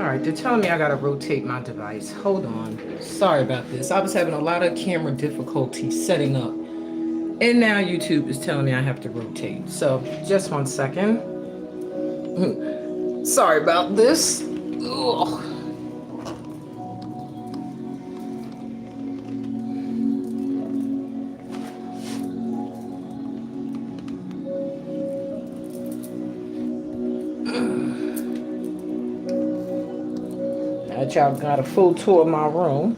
right, they're telling me I gotta rotate my device. Hold on. Sorry about this. I was having a lot of camera difficulty setting up. And now YouTube is telling me I have to rotate. So, just one second. Sorry about this. Ugh. Y'all got a full tour of my room.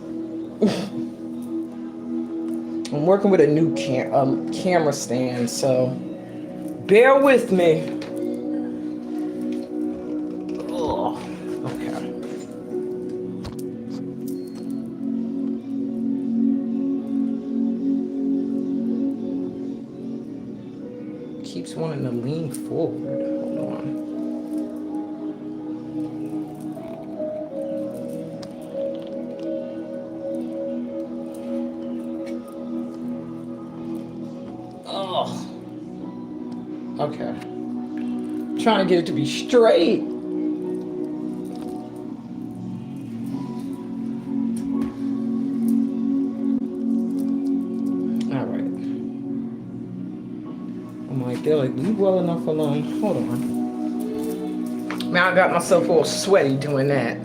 I'm working with a new camera stand, so bear with me. Oh, okay. Keeps wanting to lean forward. Hold on. Okay. Trying to get it to be straight. All right. I'm like, they're like, leave well enough alone. Hold on. Now I got myself all sweaty doing that.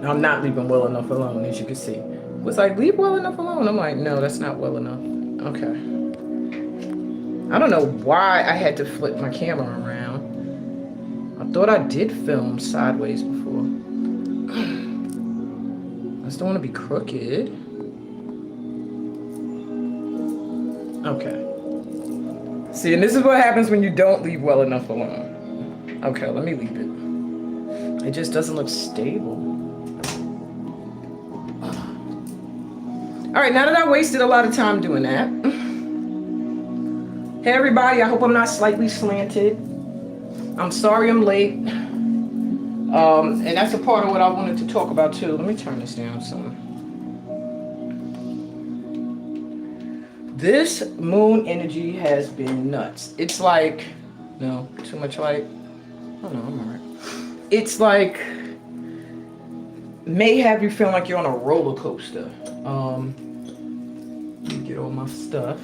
I'm not leaving well enough alone, as you can see. It was like, leave well enough alone. I'm like, no, that's not well enough. Okay. I don't know why I had to flip my camera around. I thought I did film sideways before. I just don't want to be crooked. Okay. See, and this is what happens when you don't leave well enough alone. Okay, let me leave it. It just doesn't look stable. All right, now that I wasted a lot of time doing that. Hey, everybody, I hope I'm not slightly slanted. I'm sorry I'm late. And that's a part of what I wanted to talk about, too. Let me turn this down some. This moon energy has been nuts. It's like, no, too much light. Oh, no, I'm all right. It's like, may have you feeling like you're on a roller coaster. Let me get all my stuff.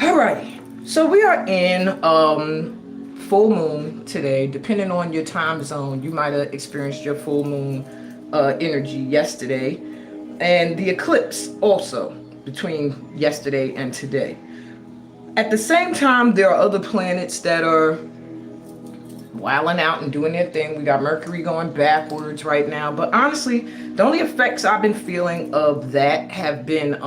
Alright, so we are in full moon today. Depending on your time zone, you might have experienced your full moon energy yesterday, and the eclipse also between yesterday and today. At the same time, there are other planets that are wilding out and doing their thing. We got Mercury going backwards right now, but honestly, the only effects I've been feeling of that have been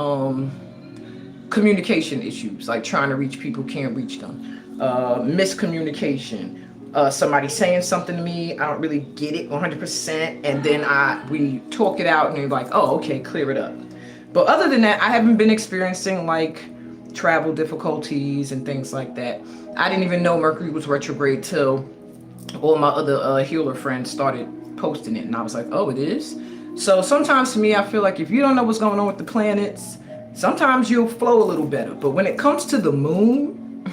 communication issues, like trying to reach people, can't reach them, miscommunication, somebody saying something to me, I don't really get it 100%, and then we talk it out and you're like, oh, okay, clear it up. But other than that, I haven't been experiencing like travel difficulties and things like that. I didn't even know Mercury was retrograde till all my other healer friends started posting it, and I was like, oh, it is? So sometimes to me, I feel like if you don't know what's going on with the planets, sometimes you'll flow a little better. But when it comes to the moon,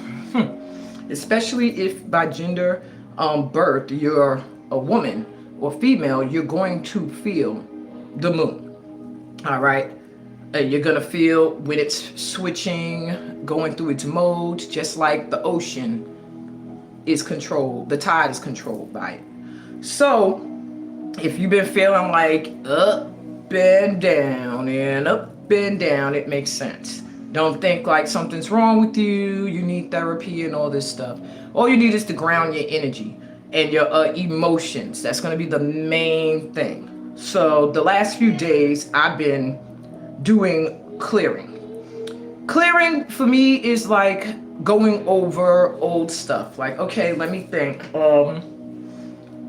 especially if by gender birth you're a woman or female, you're going to feel the moon. All right. You're going to feel when it's switching, going through its modes, just like the ocean is controlled, the tide is controlled by it. So if you've been feeling like up and down and up and down, it makes sense. Don't think like something's wrong with you, you need therapy and all this stuff. All you need is to ground your energy and your emotions. That's going to be the main thing. So the last few days I've been doing clearing. Clearing for me is like going over old stuff. Like, okay, let me think.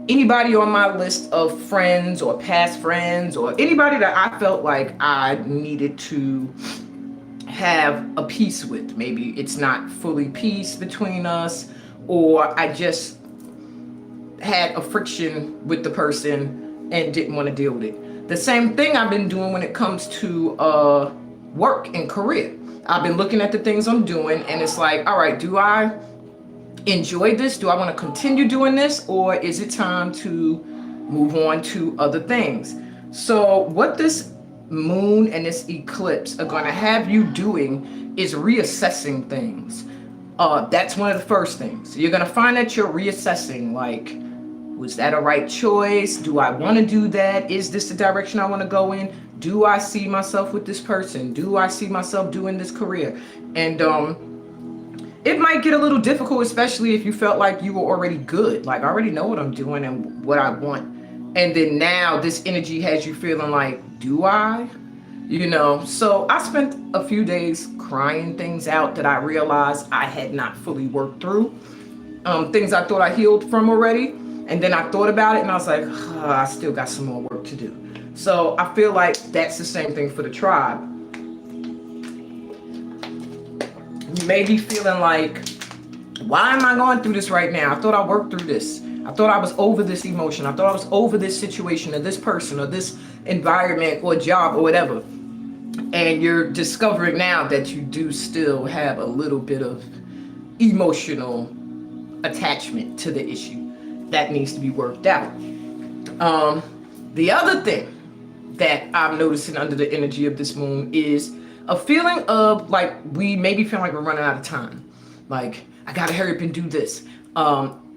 Anybody on my list of friends or past friends or anybody that I felt like I needed to have a peace with. Maybe it's not fully peace between us, or I just had a friction with the person and didn't want to deal with it. The same thing I've been doing when it comes to work and career. I've been looking at the things I'm doing, and it's like, all right, do I enjoy this? Do I want to continue doing this? Or is it time to move on to other things? So what this moon and this eclipse are going to have you doing is reassessing things. That's one of the first things. You're going to find that you're reassessing, like, was that a right choice? Do I want to do that? Is this the direction I want to go in? Do I see myself with this person? Do I see myself doing this career? And it might get a little difficult, especially if you felt like you were already good. Like, I already know what I'm doing and what I want. And then now this energy has you feeling like, do I? You know, so I spent a few days crying things out that I realized I had not fully worked through. Things I thought I healed from already. And then I thought about it and I was like, I still got some more work to do. So I feel like that's the same thing for the tribe. You may be feeling like, why am I going through this right now? I thought I worked through this. I thought I was over this emotion. I thought I was over this situation or this person or this environment or job or whatever. And you're discovering now that you do still have a little bit of emotional attachment to the issue that needs to be worked out. The other thing that I'm noticing under the energy of this moon is a feeling of like, we maybe feel like we're running out of time. Like, I gotta hurry up and do this.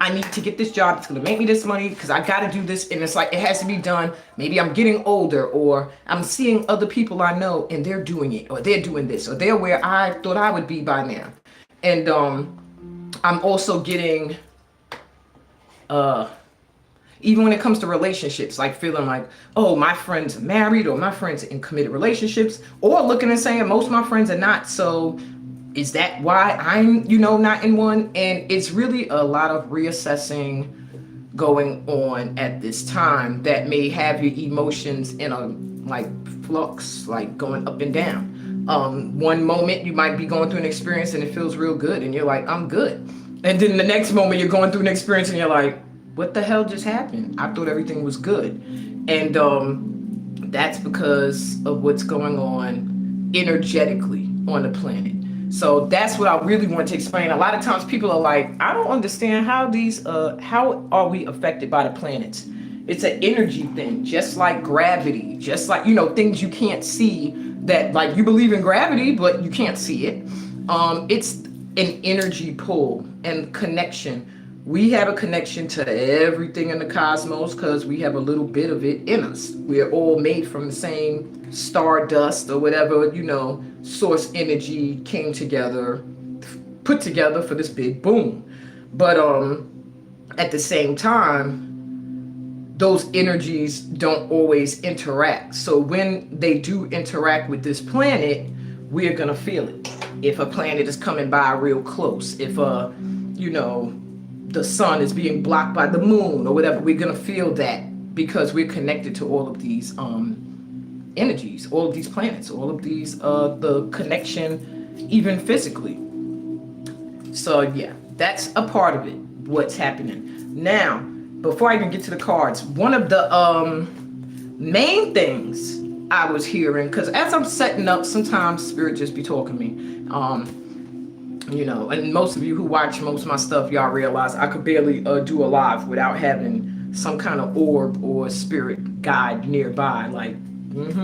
I need to get this job. It's gonna make me this money because I gotta do this. And it's like, it has to be done. Maybe I'm getting older, or I'm seeing other people I know and they're doing it, or they're doing this, or they're where I thought I would be by now. And I'm also getting, even when it comes to relationships, like feeling like, oh, my friends are married, or my friends are in committed relationships, or looking and saying most of my friends are not. So is that why I'm, not in one? And it's really a lot of reassessing going on at this time that may have your emotions in a like flux, like going up and down. One moment you might be going through an experience and it feels real good and you're like, I'm good. And then the next moment you're going through an experience and you're like, what the hell just happened? I thought everything was good. And that's because of what's going on energetically on the planet. So that's what I really want to explain. A lot of times people are like, I don't understand how how are we affected by the planets? It's an energy thing, just like gravity, just like, things you can't see that, like, you believe in gravity, but you can't see it. It's an energy pull and connection. We have a connection to everything in the cosmos because we have a little bit of it in us. We're all made from the same stardust or whatever, source energy came together, put together for this big boom. But at the same time, those energies don't always interact. So when they do interact with this planet, we're going to feel it. If a planet is coming by real close, if the sun is being blocked by the moon or whatever, we're going to feel that because we're connected to all of these energies, all of these planets, all of these, the connection, even physically. So yeah, that's a part of it, what's happening. Now, before I even get to the cards, one of the main things I was hearing, because as I'm setting up, sometimes spirit just be talking to me. And most of you who watch most of my stuff, y'all realize I could barely do a live without having some kind of orb or spirit guide nearby, like,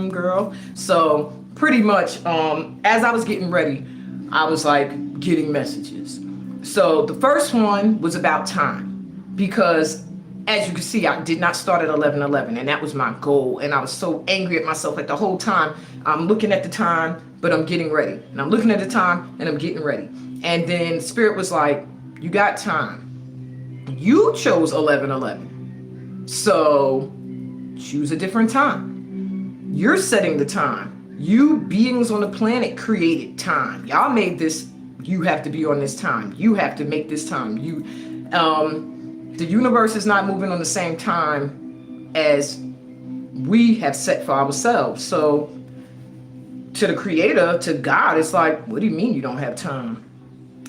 girl. So pretty much, as I was getting ready, I was like getting messages. So the first one was about time, because as you can see, I did not start at 11:11, and that was my goal. And I was so angry at myself, like the whole time I'm looking at the time, but I'm getting ready, and I'm looking at the time and I'm getting ready. And then spirit was like, you got time. You chose 11:11. So choose a different time. You're setting the time. You beings on the planet created time. Y'all made this, you have to be on this time. You have to make this time. The universe is not moving on the same time as we have set for ourselves. So to the creator, to God, it's like, what do you mean you don't have time?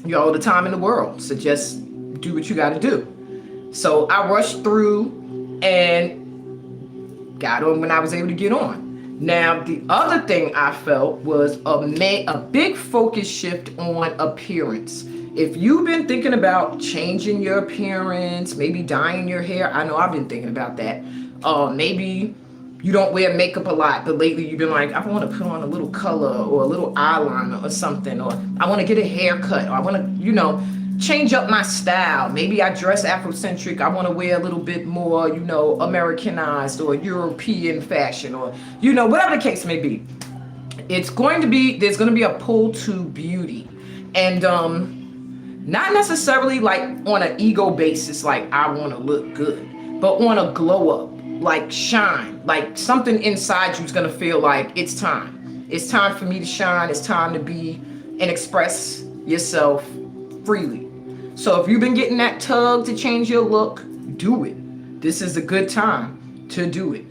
You have all the time in the world. So just do what you got to do. So I rushed through and got on when I was able to get on. Now, the other thing I felt was a big focus shift on appearance. If you've been thinking about changing your appearance, maybe dyeing your hair, I know I've been thinking about that. Maybe you don't wear makeup a lot, but lately you've been like, I want to put on a little color or a little eyeliner or something, or I want to get a haircut, or I want to, change up my style. Maybe I dress Afrocentric. I want to wear a little bit more, Americanized or European fashion, or, whatever the case may be. There's going to be a pull to beauty. And not necessarily like on an ego basis, like I want to look good, but on a glow up, like shine, like something inside you is going to feel like it's time. It's time for me to shine. It's time to be and express yourself freely. So if you've been getting that tug to change your look, do it. This is a good time to do it.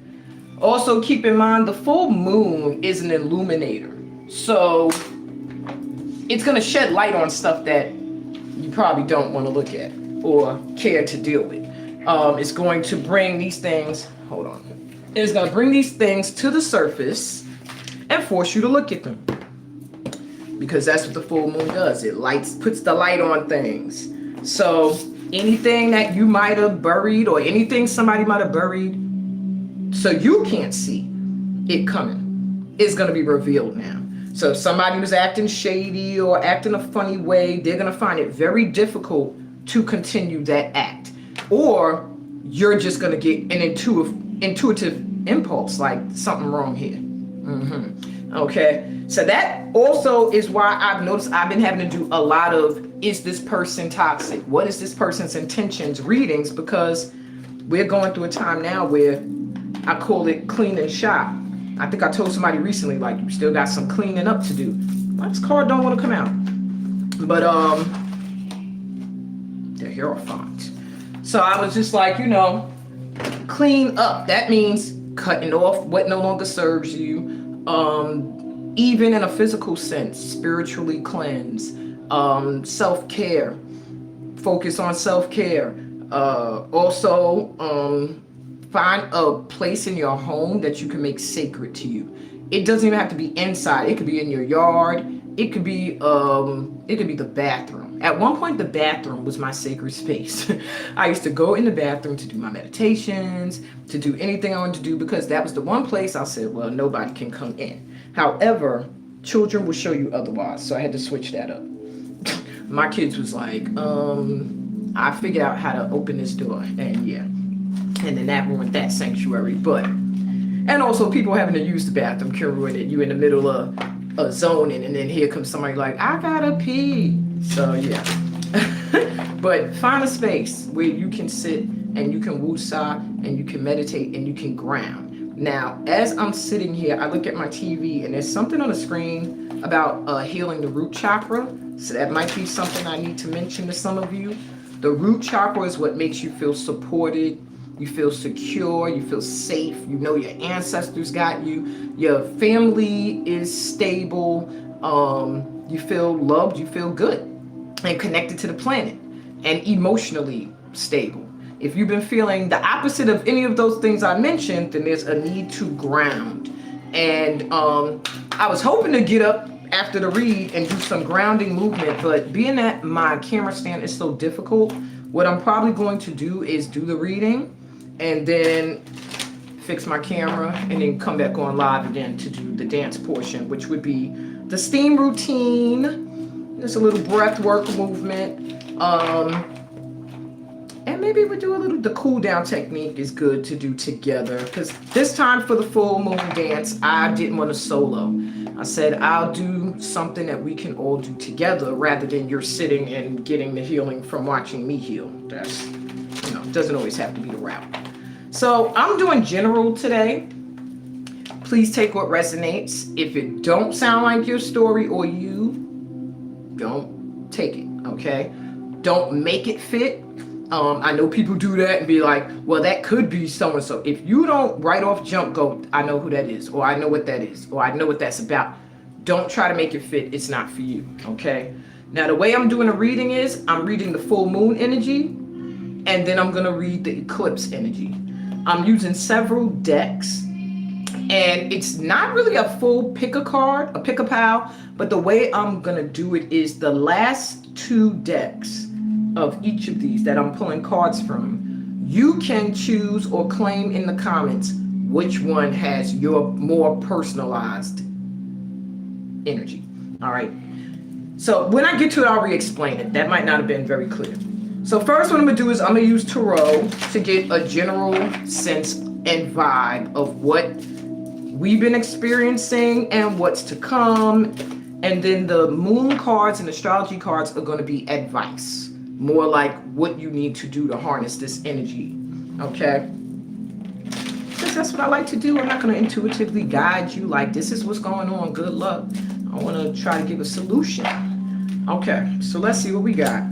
Also, keep in mind the full moon is an illuminator. So it's going to shed light on stuff that you probably don't want to look at or care to deal with. It's going to bring these things, it's going to bring these things to the surface and force you to look at them. Because that's what the full moon does. It puts the light on things. So anything that you might have buried or anything somebody might have buried so you can't see it coming is going to be revealed now. So if somebody was acting shady or acting a funny way, they're going to find it very difficult to continue that act. Or you're just going to get an intuitive impulse, like something wrong here. Okay. So that also is why I've noticed I've been having to do a lot of, is this person toxic? What is this person's intentions readings? Because we're going through a time now where I call it clean and shop. I think I told somebody recently, like, you still got some cleaning up to do. Why this card don't want to come out? But the Hierophant. So I was just like, clean up. That means cutting off what no longer serves you. Even in a physical sense, spiritually cleanse, self-care, focus on self-care. Also, find a place in your home that you can make sacred to you. It doesn't even have to be inside. It could be in your yard. It could be the bathroom. At one point, the bathroom was my sacred space. I used to go in the bathroom to do my meditations, to do anything I wanted to do, because that was the one place I said, well, nobody can come in. However, children will show you otherwise, so I had to switch that up. My kids was like, I figured out how to open this door, and yeah. And then that ruined that sanctuary. And also people having to use the bathroom can ruin it. You in the middle of a zoning, and then here comes somebody like, I gotta pee. So yeah. But find a space where you can sit and you can woosah and you can meditate and you can ground. Now, as I'm sitting here, I look at my TV and there's something on the screen about healing the root chakra. So that might be something I need to mention to some of you. The root chakra is what makes you feel supported. You feel secure, you feel safe, you know your ancestors got you, your family is stable, you feel loved, you feel good and connected to the planet and emotionally stable. If you've been feeling the opposite of any of those things I mentioned, then there's a need to ground. And I was hoping to get up after the read and do some grounding movement, but being that my camera stand is so difficult, what I'm probably going to do is do the reading and then fix my camera and then come back on live again to do the dance portion, which would be the steam routine. There's a little breath work movement. And maybe we do the cool down technique is good to do together, because this time for the full moon dance, I didn't want to solo. I said, I'll do something that we can all do together rather than you're sitting and getting the healing from watching me heal. That's, doesn't always have to be the route. So I'm doing general today. Please take what resonates. If it don't sound like your story or you, don't take it, okay? Don't make it fit. I know people do that and be like, well, that could be so-and-so. If you don't right off jump go, I know who that is, or I know what that is, or I know what that's about. Don't try to make it fit. It's not for you, okay? Now, the way I'm doing a reading is I'm reading the full moon energy, and then I'm going to read the eclipse energy. I'm using several decks, And it's not really a full pick-a-pal, but the way I'm gonna do it is the last 2 decks of each of these that I'm pulling cards from, you can choose or claim in the comments which one has your more personalized energy. All right. So when I get to it, I'll re-explain it. That might not have been very clear. So first what I'm gonna do is I'm gonna use tarot to get a general sense and vibe of what we've been experiencing and what's to come. And then the moon cards and astrology cards are gonna be advice. More like what you need to do to harness this energy, okay? Because that's what I like to do. I'm not gonna intuitively guide you like this is what's going on, good luck. I wanna try to give a solution. Okay, so let's see what we got.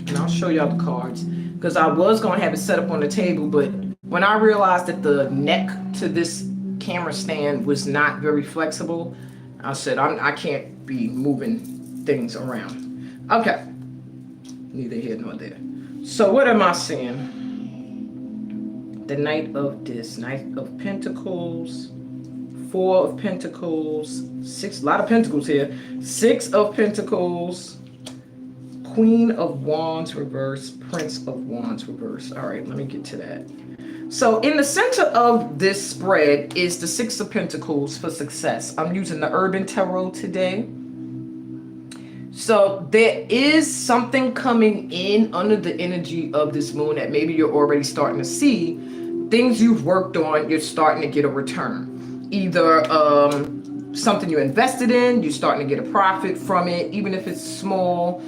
And I'll show y'all the cards. Because I was gonna have it set up on the table, but when I realized that the neck to this camera stand was not very flexible, I said, I can't be moving things around. Okay, neither here nor there. So what am I seeing? The Knight of Pentacles, 4 of Pentacles, 6, a lot of Pentacles here, 6 of Pentacles, Queen of Wands reverse, Prince of Wands reverse. All right, let me get to that. So in the center of this spread is the 6 of Pentacles for success. I'm using the Urban Tarot today. So there is something coming in under the energy of this moon that maybe you're already starting to see. Things you've worked on, you're starting to get a return. Either something you invested in, you're starting to get a profit from it, even if it's small.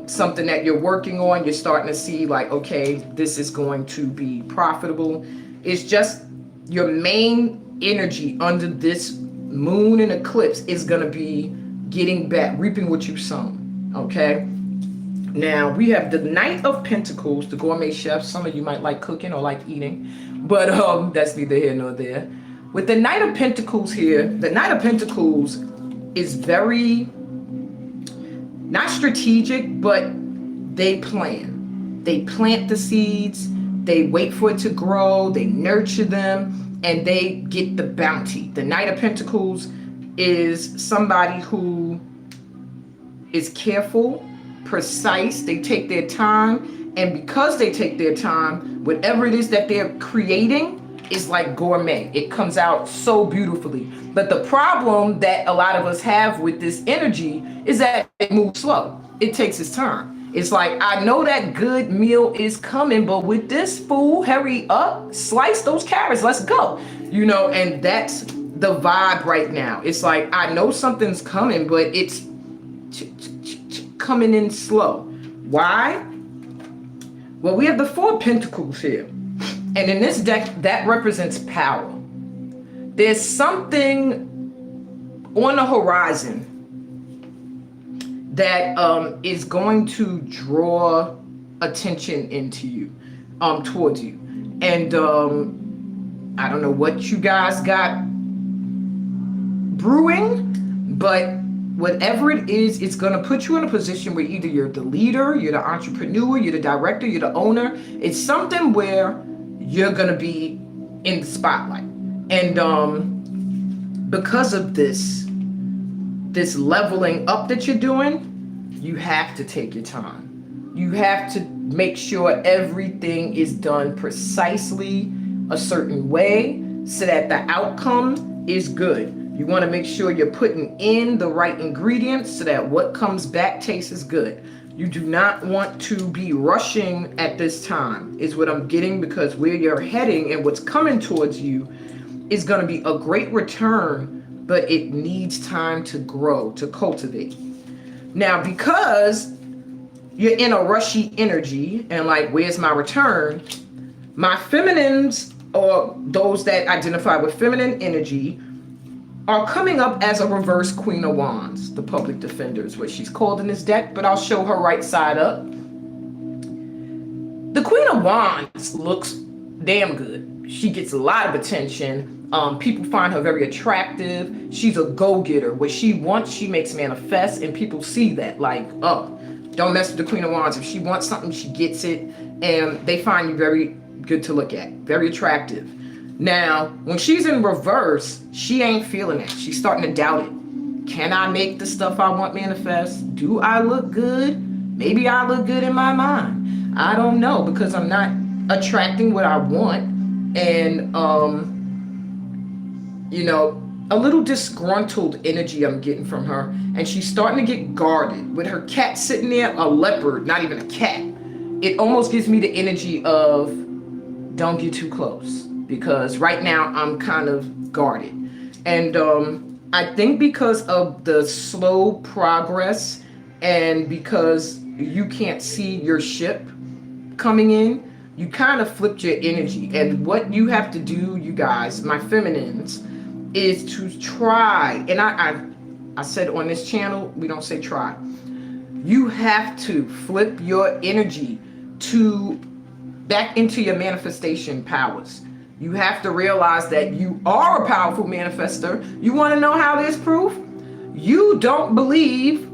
Something that you're working on, you're starting to see like, okay, this is going to be profitable. It's just your main energy under this moon and eclipse is going to be getting back, reaping what you've sown. Okay. Now we have the Knight of Pentacles, the gourmet chef. Some of you might like cooking or like eating, but that's neither here nor there. With the Knight of Pentacles here, the Knight of Pentacles is very not strategic, but they plan. They plant the seeds, they wait for it to grow, they nurture them, and they get the bounty. The Knight of Pentacles is somebody who is careful, precise, they take their time, and because they take their time, whatever it is that they're creating is like gourmet. It comes out so beautifully. But the problem that a lot of us have with this energy is that it moves slow. It takes its time. It's like, I know that good meal is coming, but with this fool, hurry up, slice those carrots, let's go. You know, and that's the vibe right now. It's like, I know something's coming, but it's coming in slow. Why? Well, we have the 4 of Pentacles here. And in this deck, that represents power. There's something on the horizon that is going to draw attention into you, towards you. And I don't know what you guys got brewing, but whatever it is, it's going to put you in a position where either you're the leader, you're the entrepreneur, you're the director, you're the owner. It's something where you're going to be in the spotlight. And because of this leveling up that you're doing, you have to take your time. You have to make sure everything is done precisely a certain way so that the outcome is good. You want to make sure you're putting in the right ingredients so that what comes back tastes good. You do not want to be rushing at this time, is what I'm getting, because where you're heading and what's coming towards you is going to be a great return, but it needs time to grow, to cultivate. Now, because you're in a rushy energy and like, where's my return? My feminines, or those that identify with feminine energy, are coming up as a reverse Queen of Wands, the public defender is what she's called in this deck, but I'll show her right side up. The Queen of Wands looks damn good. She gets a lot of attention. People find her very attractive. She's a go-getter. What she wants, she makes manifest, and people see that. Like, oh, don't mess with the Queen of Wands. If she wants something, she gets it. and they find you very good to look at, very attractive. Now, when she's in reverse, she ain't feeling that. She's starting to doubt it. Can I make the stuff I want manifest? Do I look good? Maybe I look good in my mind. I don't know, because I'm not attracting what I want. And, you know, a little disgruntled energy I'm getting from her. And she's starting to get guarded. With her cat sitting there, a leopard, not even a cat. It almost gives me the energy of, don't get too close. Because right now I'm kind of guarded. And I think because of the slow progress and because you can't see your ship coming in, you kind of flipped your energy. And what you have to do, you guys, my feminines, is to try. And I said on this channel, we don't say try. You have to flip your energy to back into your manifestation powers. You have to realize that you are a powerful manifester. You want to know how there's proof? You don't believe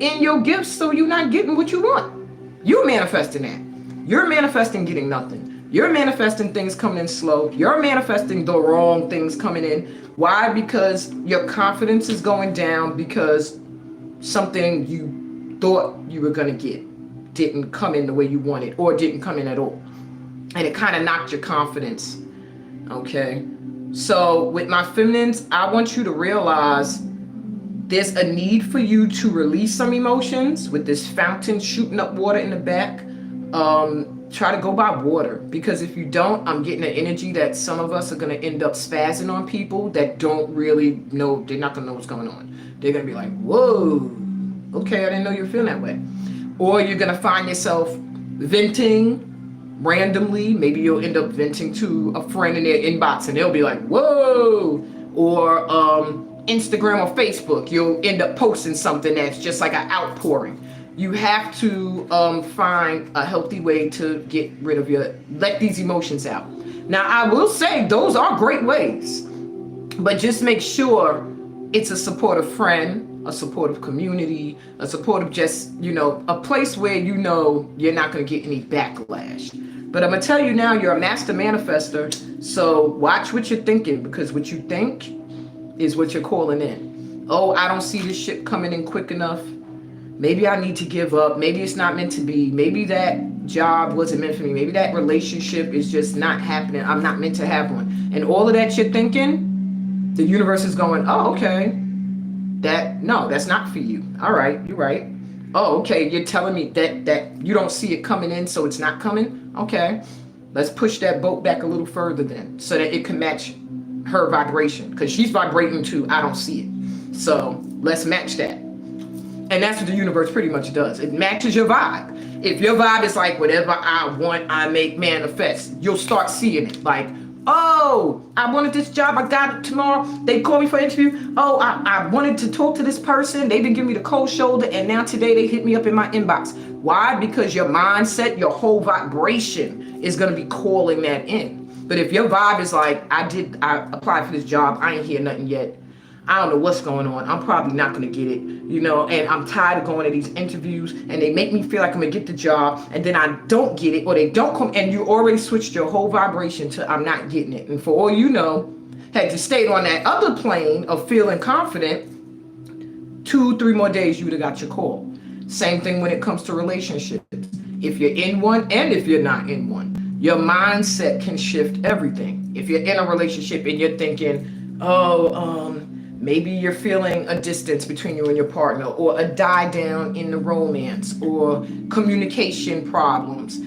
in your gifts, so you're not getting what you want. You're manifesting that. You're manifesting getting nothing. You're manifesting things coming in slow. You're manifesting the wrong things coming in. Why? Because your confidence is going down because something you thought you were going to get didn't come in the way you wanted or didn't come in at all. And it kind of knocked your confidence. Okay. So with my feminines, I want you to realize there's a need for you to release some emotions with this fountain shooting up water in the back. Try to go by water, because if you don't, I'm getting an energy that some of us are going to end up spazzing on people that don't really know. They're not going to know what's going on. They're going to be like, whoa, okay, I didn't know you were feeling that way. Or you're going to find yourself venting randomly. Maybe you'll end up venting to a friend in their inbox and they'll be like, whoa. Or Instagram or Facebook, you'll end up posting something that's just like an outpouring. You have to find a healthy way to get rid of let these emotions out. Now, I will say those are great ways, but just make sure it's a supportive friend, a supportive community, a supportive just, a place where you're not going to get any backlash. But I'm going to tell you now, you're a master manifester, so watch what you're thinking, because what you think is what you're calling in. Oh, I don't see this shit coming in quick enough. Maybe I need to give up. Maybe it's not meant to be. Maybe that job wasn't meant for me. Maybe that relationship is just not happening. I'm not meant to have one. And all of that you're thinking, the universe is going, oh, okay. That's not for you. All right, you're right. Oh, okay, you're telling me that you don't see it coming in, so it's not coming? Okay, let's push that boat back a little further then, so that it can match her vibration, because she's vibrating too. I don't see it. So let's match that. And that's what the universe pretty much does. It matches your vibe. If your vibe is like, whatever I want, I make manifest, you'll start seeing it. Like, oh, I wanted this job, I got it tomorrow. They called me for an interview. Oh, I wanted to talk to this person. They've been giving me the cold shoulder, and now today they hit me up in my inbox. Why? Because your mindset, your whole vibration is going to be calling that in. But if your vibe is like, I applied for this job, I ain't hear nothing yet. I don't know what's going on. I'm probably not going to get it, and I'm tired of going to these interviews and they make me feel like I'm going to get the job, and then I don't get it, or they don't come, and you already switched your whole vibration to I'm not getting it. And for all you know, had you stayed on that other plane of feeling confident, 2-3 more days, you would have got your call. Same thing when it comes to relationships. If you're in one and if you're not in one, your mindset can shift everything. If you're in a relationship and you're thinking, maybe you're feeling a distance between you and your partner, or a die down in the romance, or communication problems.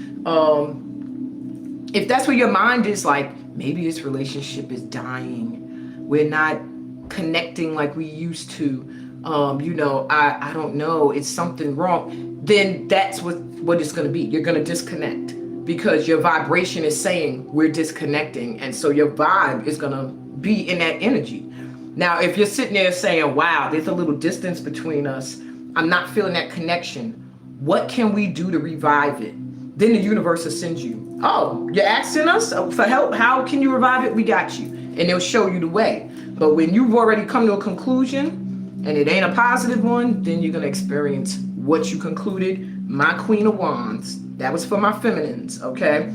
If that's where your mind is like, maybe this relationship is dying. We're not connecting like we used to. I don't know. It's something wrong. Then that's what it's going to be. You're going to disconnect because your vibration is saying we're disconnecting. And so your vibe is going to be in that energy. Now, if you're sitting there saying, wow, there's a little distance between us, I'm not feeling that connection, what can we do to revive it? Then the universe will send you, oh, you're asking us for help? How can you revive it? We got you. And they'll show you the way. But when you've already come to a conclusion and it ain't a positive one, then you're going to experience what you concluded my Queen of Wands. That was for my feminines, okay?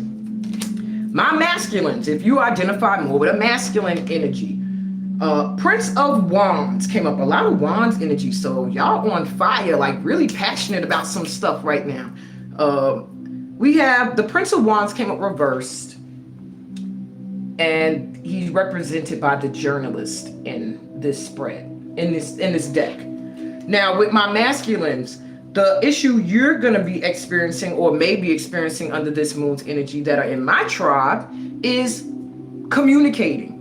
My masculines, if you identify more with a masculine energy, Prince of Wands came up. A lot of Wands energy, so y'all on fire, like really passionate about some stuff right now. We have the Prince of Wands came up reversed, and he's represented by the journalist in this spread, in this deck. Now with my masculines, the issue you're going to be experiencing or may be experiencing under this moon's energy that are in my tribe is communicating.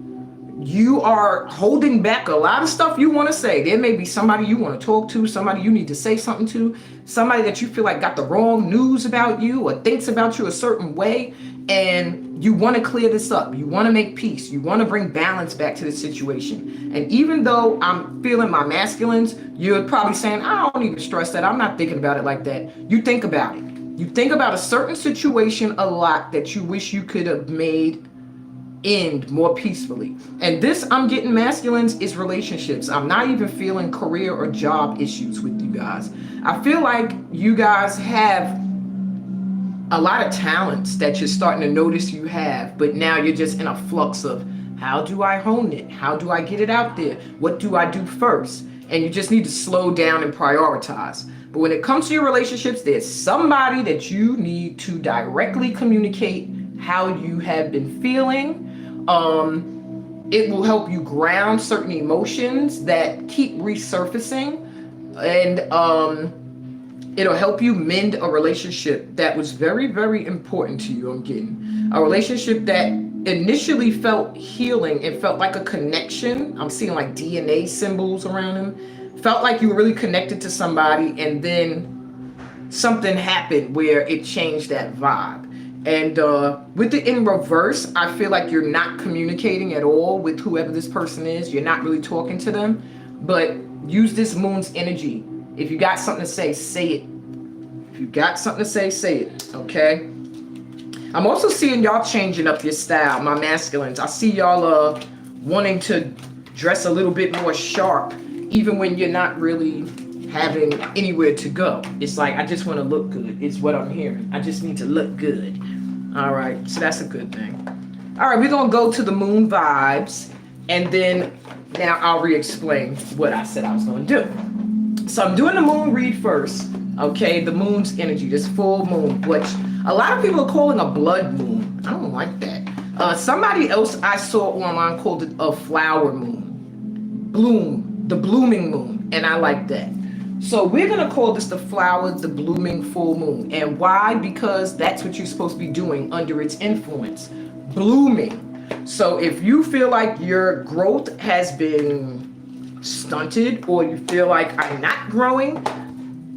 You are holding back a lot of stuff you want to say. There may be somebody you want to talk to, somebody you need to say something to, somebody that you feel like got the wrong news about you or thinks about you a certain way, and you want to clear this up. You want to make peace. You want to bring balance back to the situation. And even though I'm feeling my masculines, you're probably saying, I don't even stress that. I'm not thinking about it like that. You think about it. You think about a certain situation a lot that you wish you could have made end more peacefully. And this, I'm getting masculines, is relationships. I'm not even feeling career or job issues with you guys. I feel like you guys have a lot of talents that you're starting to notice you have, but now you're just in a flux of, how do I hone it? How do I get it out there? What do I do first? And you just need to slow down and prioritize. But when it comes to your relationships, there's somebody that you need to directly communicate how you have been feeling. It will help you ground certain emotions that keep resurfacing, and it'll help you mend a relationship that was very, very important to you. I'm getting a relationship that initially felt healing. It felt like a connection. I'm seeing like DNA symbols around him. Felt like you were really connected to somebody, and then something happened where it changed that vibe. And with it in reverse, I feel like you're not communicating at all with whoever this person is. You're not really talking to them. But use this moon's energy. If you got something to say, say it. If you got something to say, say it. Okay? I'm also seeing y'all changing up your style, my masculines. I see y'all wanting to dress a little bit more sharp, even when you're not really having anywhere to go. It's like, I just want to look good. It's what I'm hearing. I just need to look good. All right, so that's a good thing. All right, we're going to go to the moon vibes, and then now I'll re-explain what I said I was going to do. So I'm doing the moon read first, okay? The moon's energy, this full moon, which a lot of people are calling a blood moon. I don't like that. Somebody else I saw online called it a flower moon. The blooming moon, and I like that. So we're going to call this the flower, the blooming full moon. And why? Because that's what you're supposed to be doing under its influence. Blooming. So if you feel like your growth has been stunted, or you feel like I'm not growing,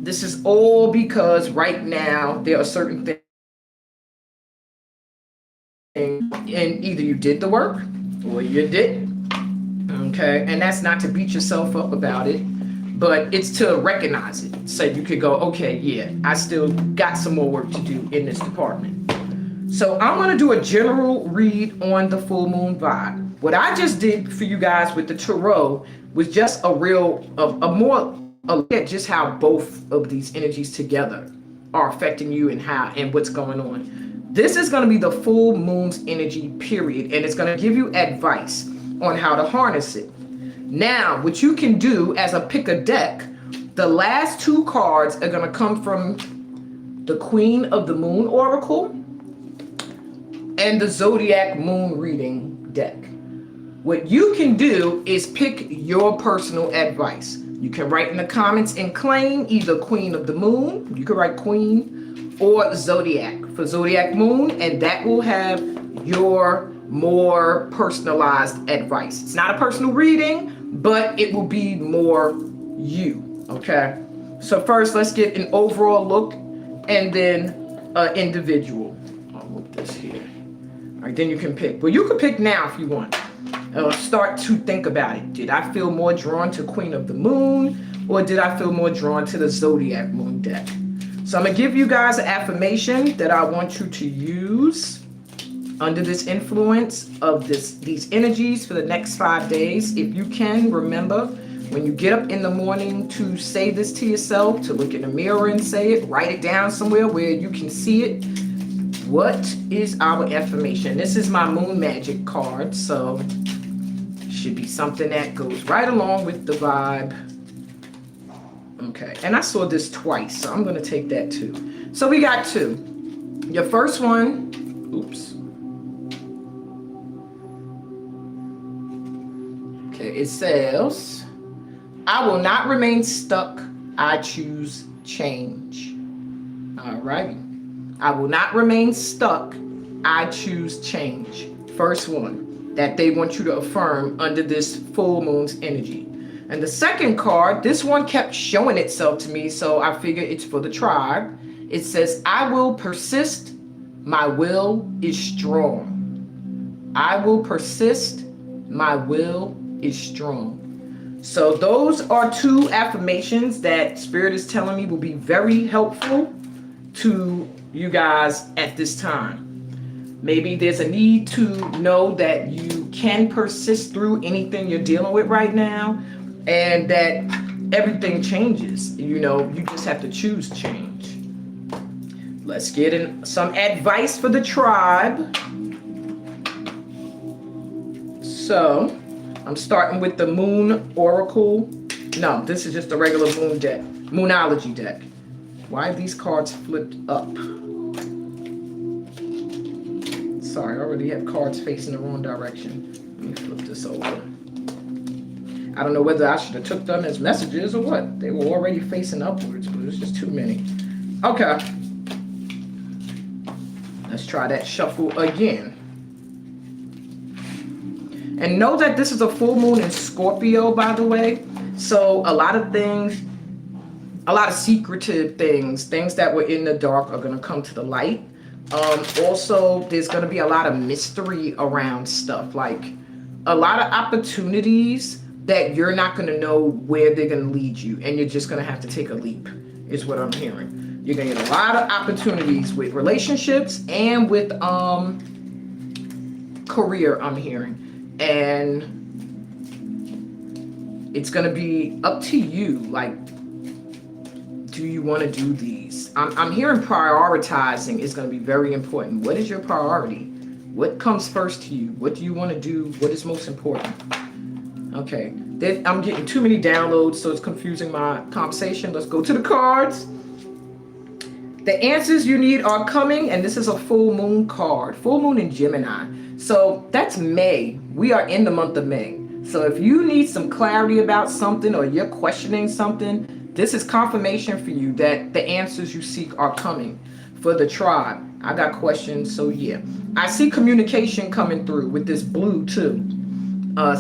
this is all because right now there are certain things, and either you did the work or you didn't. Okay? And that's not to beat yourself up about it, but it's to recognize it. So you could go, okay, yeah, I still got some more work to do in this department. So I'm going to do a general read on the full moon vibe. What I just did for you guys with the tarot was just a look at just how both of these energies together are affecting you and what's going on. This is going to be the full moon's energy, period. And it's going to give you advice on how to harness it. Now, what you can do as a pick a deck, the last two cards are going to come from the Queen of the Moon Oracle and the Zodiac Moon Reading deck. What you can do is pick your personal advice. You can write in the comments and claim either Queen of the Moon, you can write Queen, or Zodiac for Zodiac Moon, and that will have your more personalized advice. It's not a personal reading, but it will be more you, okay? So first, let's get an overall look and then individual. I'll move this here. All right, then you can pick. Well, you can pick now if you want. Start to think about it. Did I feel more drawn to Queen of the Moon, or did I feel more drawn to the Zodiac Moon deck? So I'm gonna give you guys an affirmation that I want you to use under this influence of these energies for the next 5 days. If you can, remember When you get up in the morning, to say this to yourself, to look in the mirror and say it, write it down somewhere where you can see it. What is our affirmation? This is my Moon Magic card, so should be something that goes right along with the vibe. Okay, and I saw this twice, so I'm going to take that too. So we got two. Your first one, oops. Okay, it says, I will not remain stuck. I choose change. All right. I will not remain stuck. I choose change. First one that they want you to affirm under this full moon's energy. And the second card, this one kept showing itself to me, so I figure it's for the tribe. It says, I will persist. My will is strong. I will persist. My will is strong. So those are two affirmations that Spirit is telling me will be very helpful to you guys at this time. Maybe there's a need to know that you can persist through anything you're dealing with right now, and that everything changes. You know, you just have to choose change. Let's get in some advice for the tribe. So I'm starting with the Moon Oracle. No, this is just a regular moon deck, Moonology deck. Why are these cards flipped up? Sorry, I already have cards facing the wrong direction. Let me flip this over. I don't know whether I should have took them as messages or what. They were already facing upwards, but it's just too many. Okay. Let's try that shuffle again. And know that this is a full moon in Scorpio, by the way. So a lot of things, a lot of secretive things that were in the dark are going to come to the light. Also, there's going to be a lot of mystery around stuff, like a lot of opportunities that you're not going to know where they're going to lead you, and you're just going to have to take a leap, is what I'm hearing. You're going to get a lot of opportunities with relationships and with career, I'm hearing. And it's going to be up to you, like, do you want to do these? I'm hearing prioritizing is going to be very important. What is your priority? What comes first to you? What do you want to do? What is most important? Okay, I'm getting too many downloads, so it's confusing my conversation. Let's go to the cards. The answers you need are coming, and this is a full moon card. Full moon in Gemini. So that's May. We are in the month of May. So if you need some clarity about something, or you're questioning something, this is confirmation for you that the answers you seek are coming. For the tribe, I got questions, so yeah. I see communication coming through with this blue too.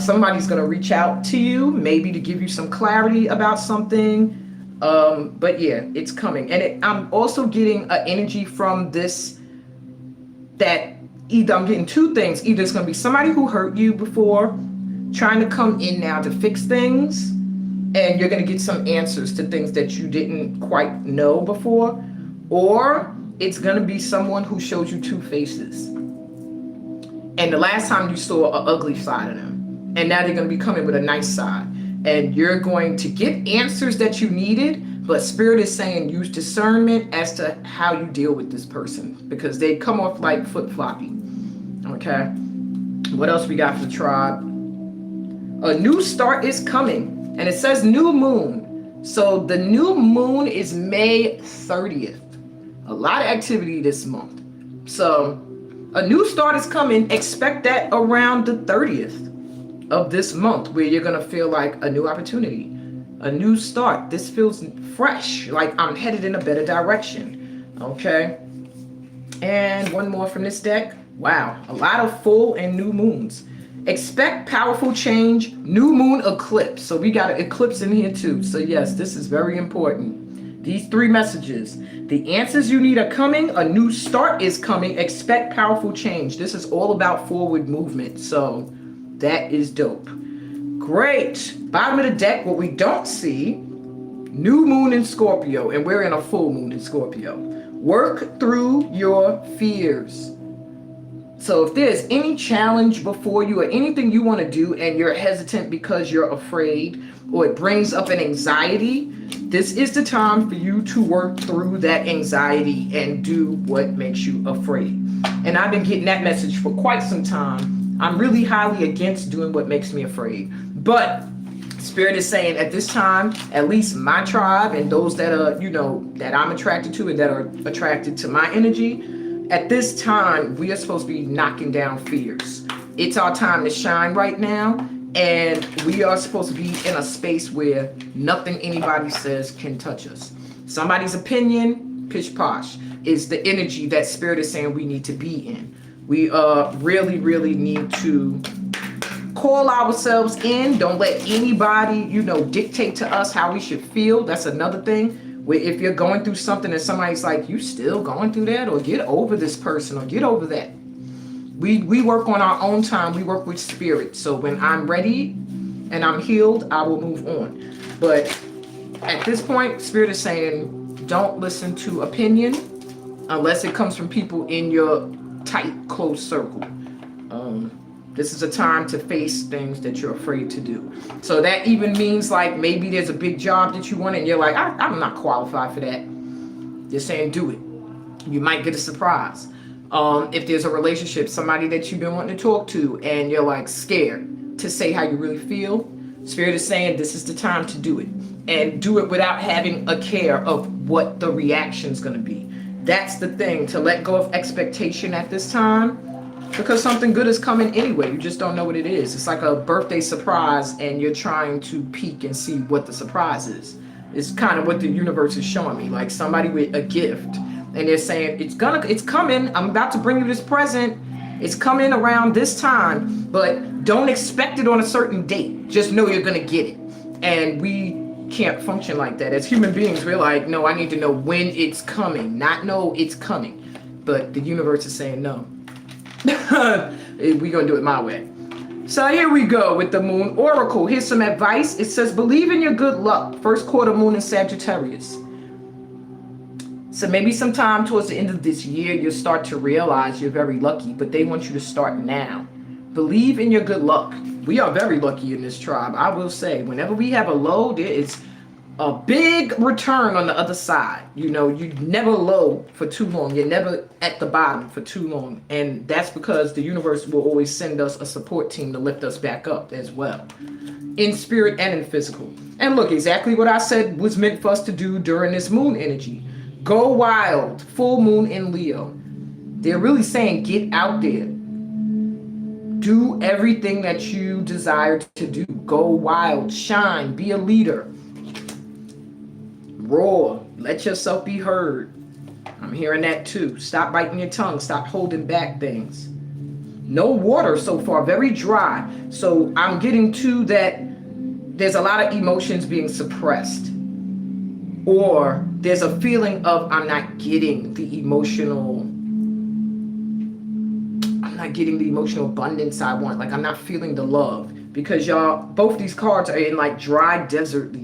Somebody's going to reach out to you, maybe to give you some clarity about something. But yeah, it's coming. And I'm also getting an energy from this that either I'm getting two things. Either it's going to be somebody who hurt you before, trying to come in now to fix things, and you're going to get some answers to things that you didn't quite know before, or it's going to be someone who shows you two faces. And the last time you saw an ugly side of them, and now they're going to be coming with a nice side. And you're going to get answers that you needed, but Spirit is saying use discernment as to how you deal with this person, because they come off like flip-floppy. Okay. What else we got for the tribe? A new start is coming. And it says new moon. So the new moon is May 30th. A lot of activity this month. So a new start is coming. Expect that around the 30th of this month, where you're going to feel like a new opportunity, a new start. This feels fresh, like I'm headed in a better direction. Okay. And one more from this deck. Wow. A lot of full and new moons. Expect powerful change, new moon eclipse. So we got an eclipse in here too. So yes, this is very important. These three messages. The answers you need are coming. A new start is coming. Expect powerful change. This is all about forward movement. So that is dope. Great. Bottom of the deck, what we don't see, new moon in Scorpio, and we're in a full moon in Scorpio. Work through your fears. So if there's any challenge before you or anything you want to do and you're hesitant because you're afraid, or it brings up an anxiety, this is the time for you to work through that anxiety and do what makes you afraid. And I've been getting that message for quite some time. I'm really highly against doing what makes me afraid. But Spirit is saying at this time, at least my tribe and those that are, you know, that I'm attracted to and that are attracted to my energy, at this time, we are supposed to be knocking down fears. It's our time to shine right now. And we are supposed to be in a space where nothing anybody says can touch us. Somebody's opinion, pish posh, is the energy that Spirit is saying we need to be in. We really, really need to call ourselves in. Don't let anybody, you know, dictate to us how we should feel. That's another thing. Where if you're going through something and somebody's like, you still going through that? Or get over this person, or get over that. We work on our own time. We work with Spirit. So when I'm ready and I'm healed, I will move on. But at this point, Spirit is saying, don't listen to opinion unless it comes from people in your tight, close circle. This is a time to face things that you're afraid to do. So that even means like maybe there's a big job that you want and you're like, I'm not qualified for that. You're saying do it. You might get a surprise. If there's a relationship, somebody that you've been wanting to talk to and you're like scared to say how you really feel, Spirit is saying this is the time to do it. And do it without having a care of what the reaction's going to be. That's the thing, to let go of expectation at this time, because something good is coming anyway. You just don't know what it is. It's like a birthday surprise and you're trying to peek and see what the surprise is. It's kind of what the universe is showing me, like somebody with a gift. And they're saying, it's coming. I'm about to bring you this present. It's coming around this time, but don't expect it on a certain date. Just know you're going to get it. And we can't function like that. As human beings, we're like, no, I need to know when it's coming, not know it's coming. But the universe is saying no. We're going to do it my way. So here we go with the Moon Oracle. Here's some advice. It says, believe in your good luck. First quarter moon in Sagittarius. So maybe sometime towards the end of this year, you'll start to realize you're very lucky, but they want you to start now. Believe in your good luck. We are very lucky in this tribe. I will say, whenever we have a low, there is a big return on the other side. You know, you're never low for too long. You're never at the bottom for too long. And that's because the universe will always send us a support team to lift us back up as well. In spirit and in physical. And look, exactly what I said was meant for us to do during this moon energy. Go wild. Full moon in Leo. They're really saying get out there. Do everything that you desire to do. Go wild. Shine. Be a leader. Roar. Let yourself be heard. I'm hearing that too. Stop biting your tongue. Stop holding back things. No water so far. Very dry. So I'm getting to that. There's a lot of emotions being suppressed. Or there's a feeling of I'm not getting the emotional abundance I want. Like I'm not feeling the love. Because y'all, both these cards are in like dry desert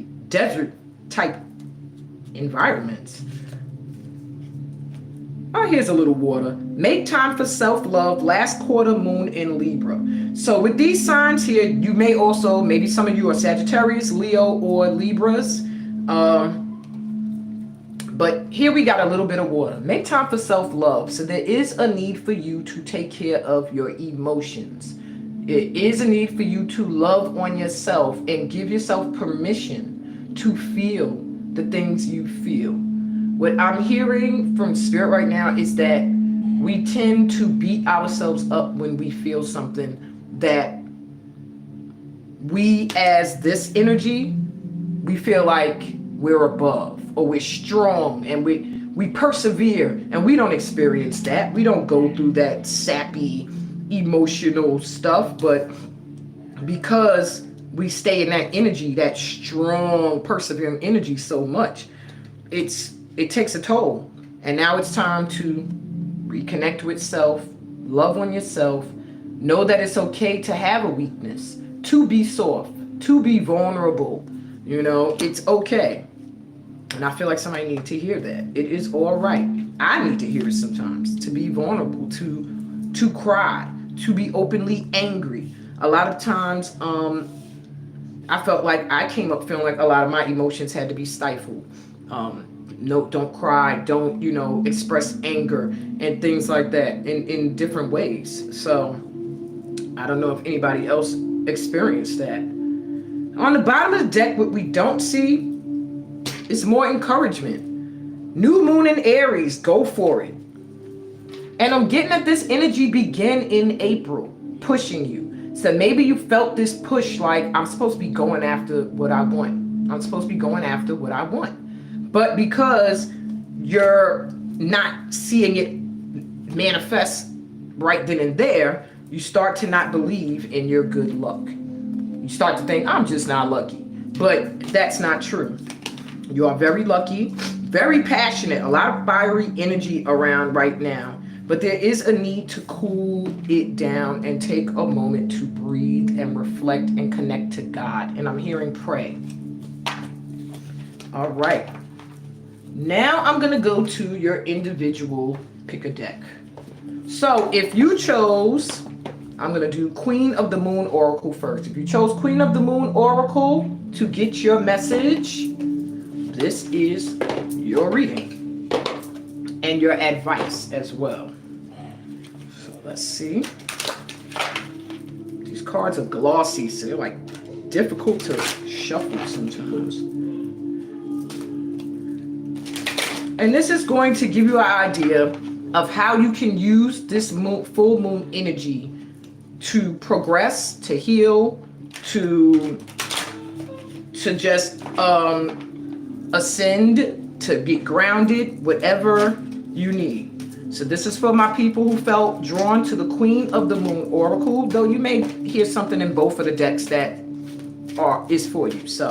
type environments. Oh, here's a little water. Make time for self-love. Last quarter moon in Libra. So with these signs here, you may also, maybe some of you are Sagittarius, Leo, or Libras. But here we got a little bit of water. Make time for self-love. So there is a need for you to take care of your emotions. It is a need for you to love on yourself and give yourself permission to feel the things you feel. What I'm hearing from Spirit right now is that we tend to beat ourselves up when we feel something that we, as this energy, we feel like we're above or we're strong and we persevere, and we don't experience that. We don't go through that sappy emotional stuff, but because we stay in that energy, that strong persevering energy so much, it takes a toll. And now it's time to reconnect with self, love on yourself, know that it's okay to have a weakness, to be soft, to be vulnerable. You know, it's okay. And I feel like somebody needs to hear that. It is all right. I need to hear it sometimes, to be vulnerable, to cry, to be openly angry. A lot of times, I felt like I came up feeling like a lot of my emotions had to be stifled. No, don't cry, don't, express anger and things like that in different ways. So I don't know if anybody else experienced that. On the bottom of the deck, what we don't see is more encouragement. New moon in Aries, go for it. And I'm getting that this energy began in April, pushing you. So maybe you felt this push like, I'm supposed to be going after what I want. I'm supposed to be going after what I want. But because you're not seeing it manifest right then and there, you start to not believe in your good luck. You start to think, I'm just not lucky. But that's not true. You are very lucky, very passionate, a lot of fiery energy around right now. But there is a need to cool it down and take a moment to breathe and reflect and connect to God. And I'm hearing pray. All right. Now I'm going to go to your individual pick a deck. So if you chose, I'm going to do Queen of the Moon Oracle first. If you chose Queen of the Moon Oracle to get your message, this is your reading and your advice as well. So let's see. These cards are glossy, so they're like difficult to shuffle sometimes. And this is going to give you an idea of how you can use this full moon energy to progress, to heal, to just ascend, to get grounded, whatever you need. So this is for my people who felt drawn to the Queen of the Moon Oracle, though you may hear something in both of the decks that is for you. So,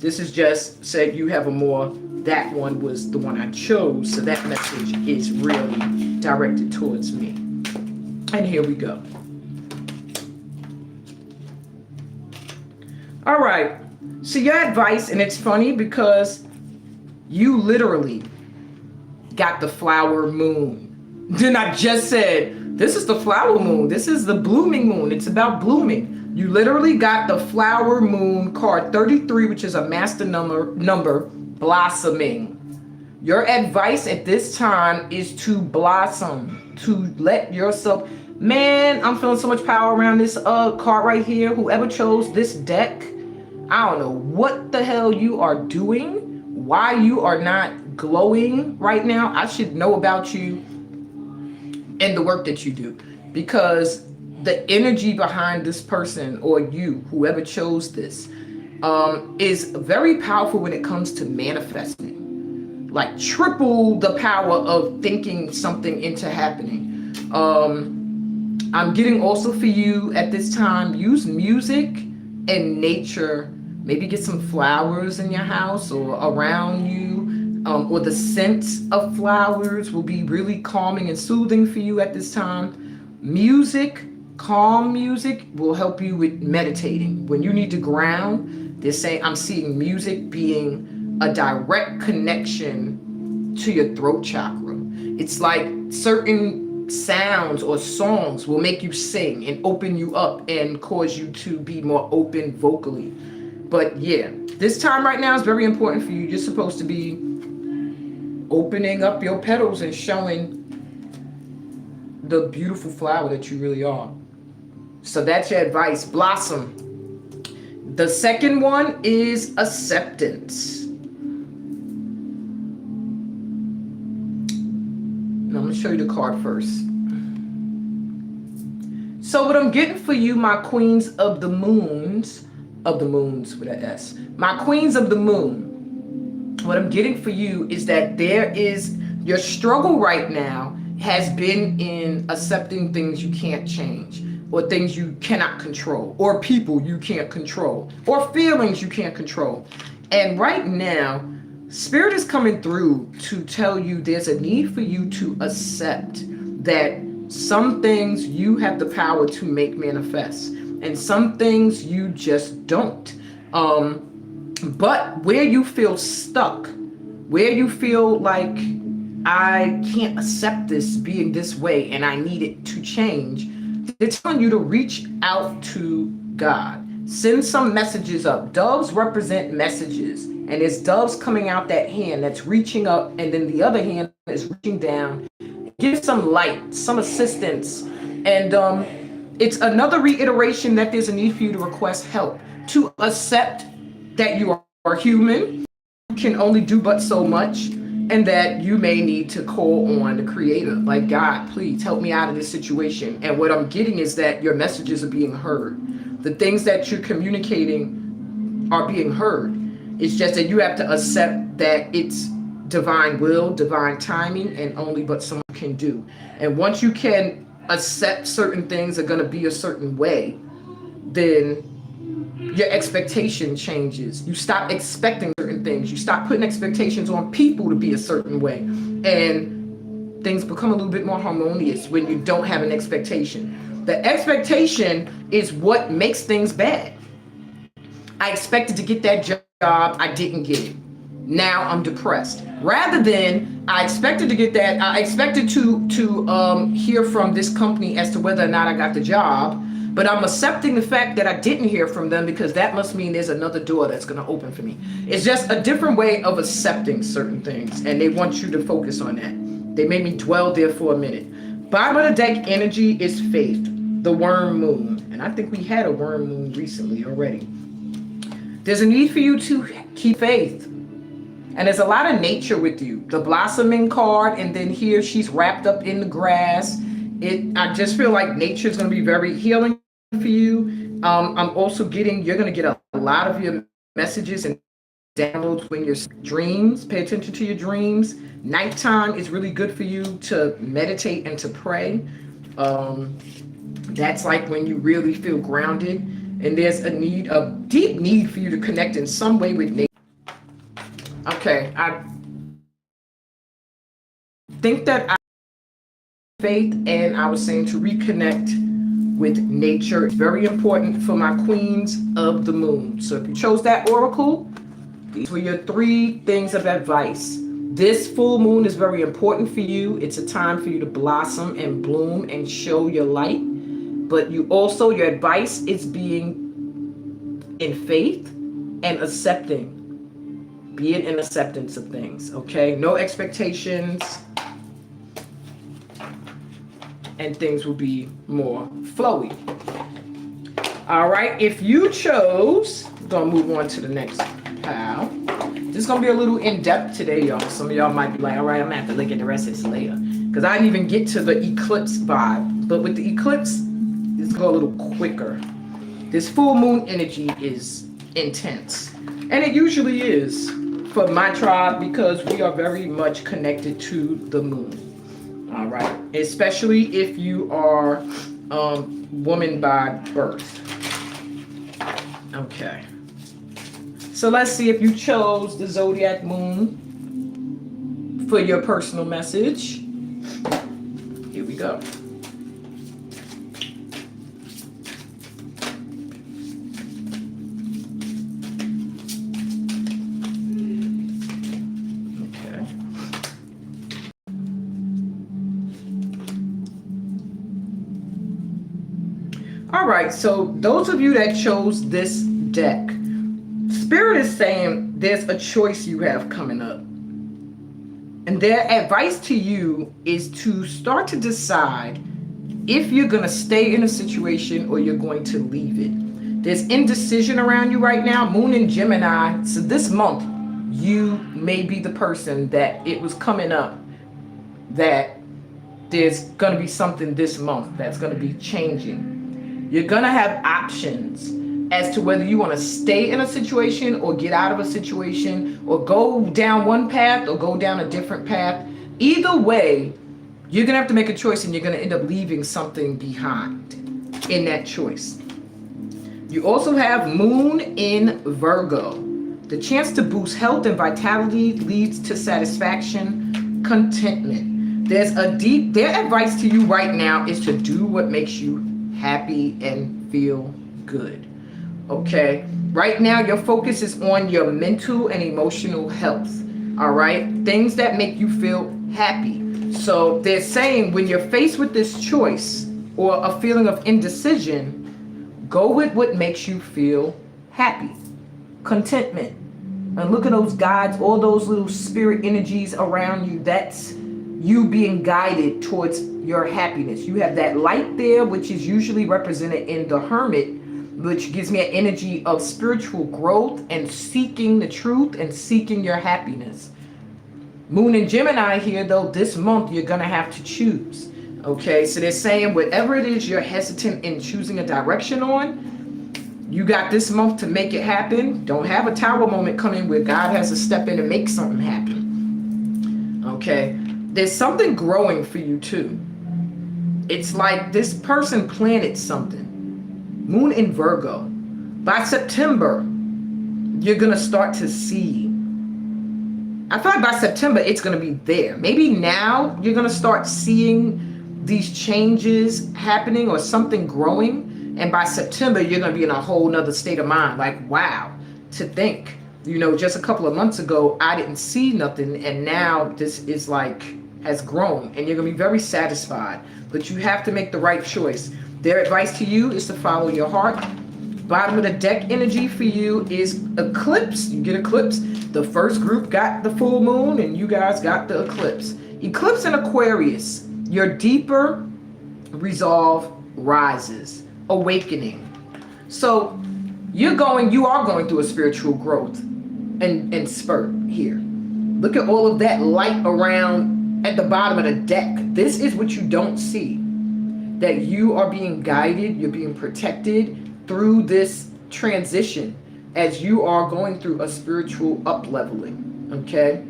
this is just said you have a more, that one was the one I chose, so that message is really directed towards me. And here we go. All right. So your advice, and it's funny because you literally got the flower moon. Then I just said, this is the flower moon. This is the blooming moon. It's about blooming. You literally got the flower moon card 33, which is a master number, blossoming. Your advice at this time is to blossom, to let yourself, man, I'm feeling so much power around this card right here. Whoever chose this deck, I don't know what the hell you are doing, why you are not glowing right now. I should know about you and the work that you do, because the energy behind this person or you, whoever chose this, is very powerful when it comes to manifesting. Like triple the power of thinking something into happening. I'm getting also for you at this time, use music and nature. Maybe get some flowers in your house or around you, or the scents of flowers will be really calming and soothing for you at this time. Music, calm music, will help you with meditating. When you need to ground, they're saying, I'm seeing music being a direct connection to your throat chakra. It's like certain sounds or songs will make you sing and open you up and cause you to be more open vocally. But yeah, this time right now is very important for you. You're supposed to be opening up your petals and showing the beautiful flower that you really are. So that's your advice, blossom. The second one is acceptance. Now I'm gonna show you the card first. So what I'm getting for you, my queens of the moons with an S, my queens of the moon, what I'm getting for you is that there is, your struggle right now has been in accepting things you can't change, or things you cannot control, or people you can't control, or feelings you can't control. And right now, Spirit is coming through to tell you there's a need for you to accept that some things you have the power to make manifest, and some things you just don't. But where you feel stuck, where you feel like, I can't accept this being this way and I need it to change, they're telling you to reach out to God. Send some messages up. Doves represent messages. And there's doves coming out that hand that's reaching up, and then the other hand is reaching down. Give some light, some assistance. And it's another reiteration that there's a need for you to request help, to accept that you are human, you can only do but so much, and that you may need to call on the creator, like, God, please help me out of this situation. And what I'm getting is that your messages are being heard. The things that you're communicating are being heard. It's just that you have to accept that it's divine will, divine timing, and only but someone can do. And once you can accept certain things are going to be a certain way, then your expectation changes. You stop expecting certain things. You stop putting expectations on people to be a certain way. And things become a little bit more harmonious when you don't have an expectation. The expectation is what makes things bad. I expected to get that job, I didn't get it. Now I'm depressed. Rather than I expected to get that, I expected to hear from this company as to whether or not I got the job, but I'm accepting the fact that I didn't hear from them because that must mean there's another door that's going to open for me. It's just a different way of accepting certain things, and they want you to focus on that. They made me dwell there for a minute. Bottom of the deck energy is faith, the worm moon, and I think we had a worm moon recently already. There's a need for you to keep faith. And there's a lot of nature with you. The blossoming card, and then here she's wrapped up in the grass. I just feel like nature is going to be very healing for you. I'm also getting, you're going to get a lot of your messages and downloads when your dreams. Pay attention to your dreams. Nighttime is really good for you to meditate and to pray. That's like when you really feel grounded. And there's a deep need for you to connect in some way with nature. Okay, I think that faith, and I was saying to reconnect with nature is very important for my queens of the moon. So if you chose that oracle, these were your 3 things of advice. This full moon is very important for you. It's a time for you to blossom and bloom and show your light. But you also, your advice is being in faith and accepting. Be it in acceptance of things, okay? No expectations, and things will be more flowy. All right, if you chose, I'm gonna move on to the next pile. This is gonna be a little in-depth today, y'all. Some of y'all might be like, all right, I'm gonna have to look at the rest of this later, because I didn't even get to the eclipse vibe. But with the eclipse, it's go a little quicker. This full moon energy is intense, and it usually is for my tribe, because we are very much connected to the moon. All right, especially if you are woman by birth. Okay, so let's see if you chose the zodiac moon for your personal message. Here we go. All right, so those of you that chose this deck, Spirit is saying there's a choice you have coming up. And their advice to you is to start to decide if you're going to stay in a situation or you're going to leave it. There's indecision around you right now, Moon in Gemini. So this month, you may be the person that it was coming up that there's going to be something this month that's going to be changing. You're going to have options as to whether you want to stay in a situation or get out of a situation or go down one path or go down a different path. Either way, you're going to have to make a choice, and you're going to end up leaving something behind in that choice. You also have Moon in Virgo. The chance to boost health and vitality leads to satisfaction, contentment. Their advice to you right now is to do what makes you happy and feel good. Okay, right now your focus is on your mental and emotional health. All right, things that make you feel happy. So they're saying when you're faced with this choice or a feeling of indecision, Go with what makes you feel happy. Contentment. And look at those guides, all those little spirit energies around you. That's you being guided towards your happiness. You have that light there, which is usually represented in the Hermit, which gives me an energy of spiritual growth and seeking the truth and seeking your happiness. Moon and Gemini here, though, this month you're going to have to choose. Okay, so they're saying whatever it is you're hesitant in choosing a direction on, you got this month to make it happen. Don't have a tower moment coming where God has to step in and make something happen. Okay, there's something growing for you too. It's like this person planted something. Moon in Virgo. By September, you're going to start to see. I feel like by September, it's going to be there. Maybe now you're going to start seeing these changes happening or something growing. And by September, you're going to be in a whole nother state of mind. Like, wow, to think, you know, just a couple of months ago, I didn't see nothing. And now this is like, has grown. And you're going to be very satisfied. But you have to make the right choice. Their advice to you is to follow your heart. Bottom of the deck energy for you is Eclipse. You get Eclipse. The first group got the full moon and you guys got the eclipse. Eclipse in Aquarius. Your deeper resolve rises, awakening. So you are going through a spiritual growth and spurt here. Look at all of that light around at the bottom of the deck. This is what you don't see. That you are being guided, you're being protected through this transition as you are going through a spiritual up-leveling, okay?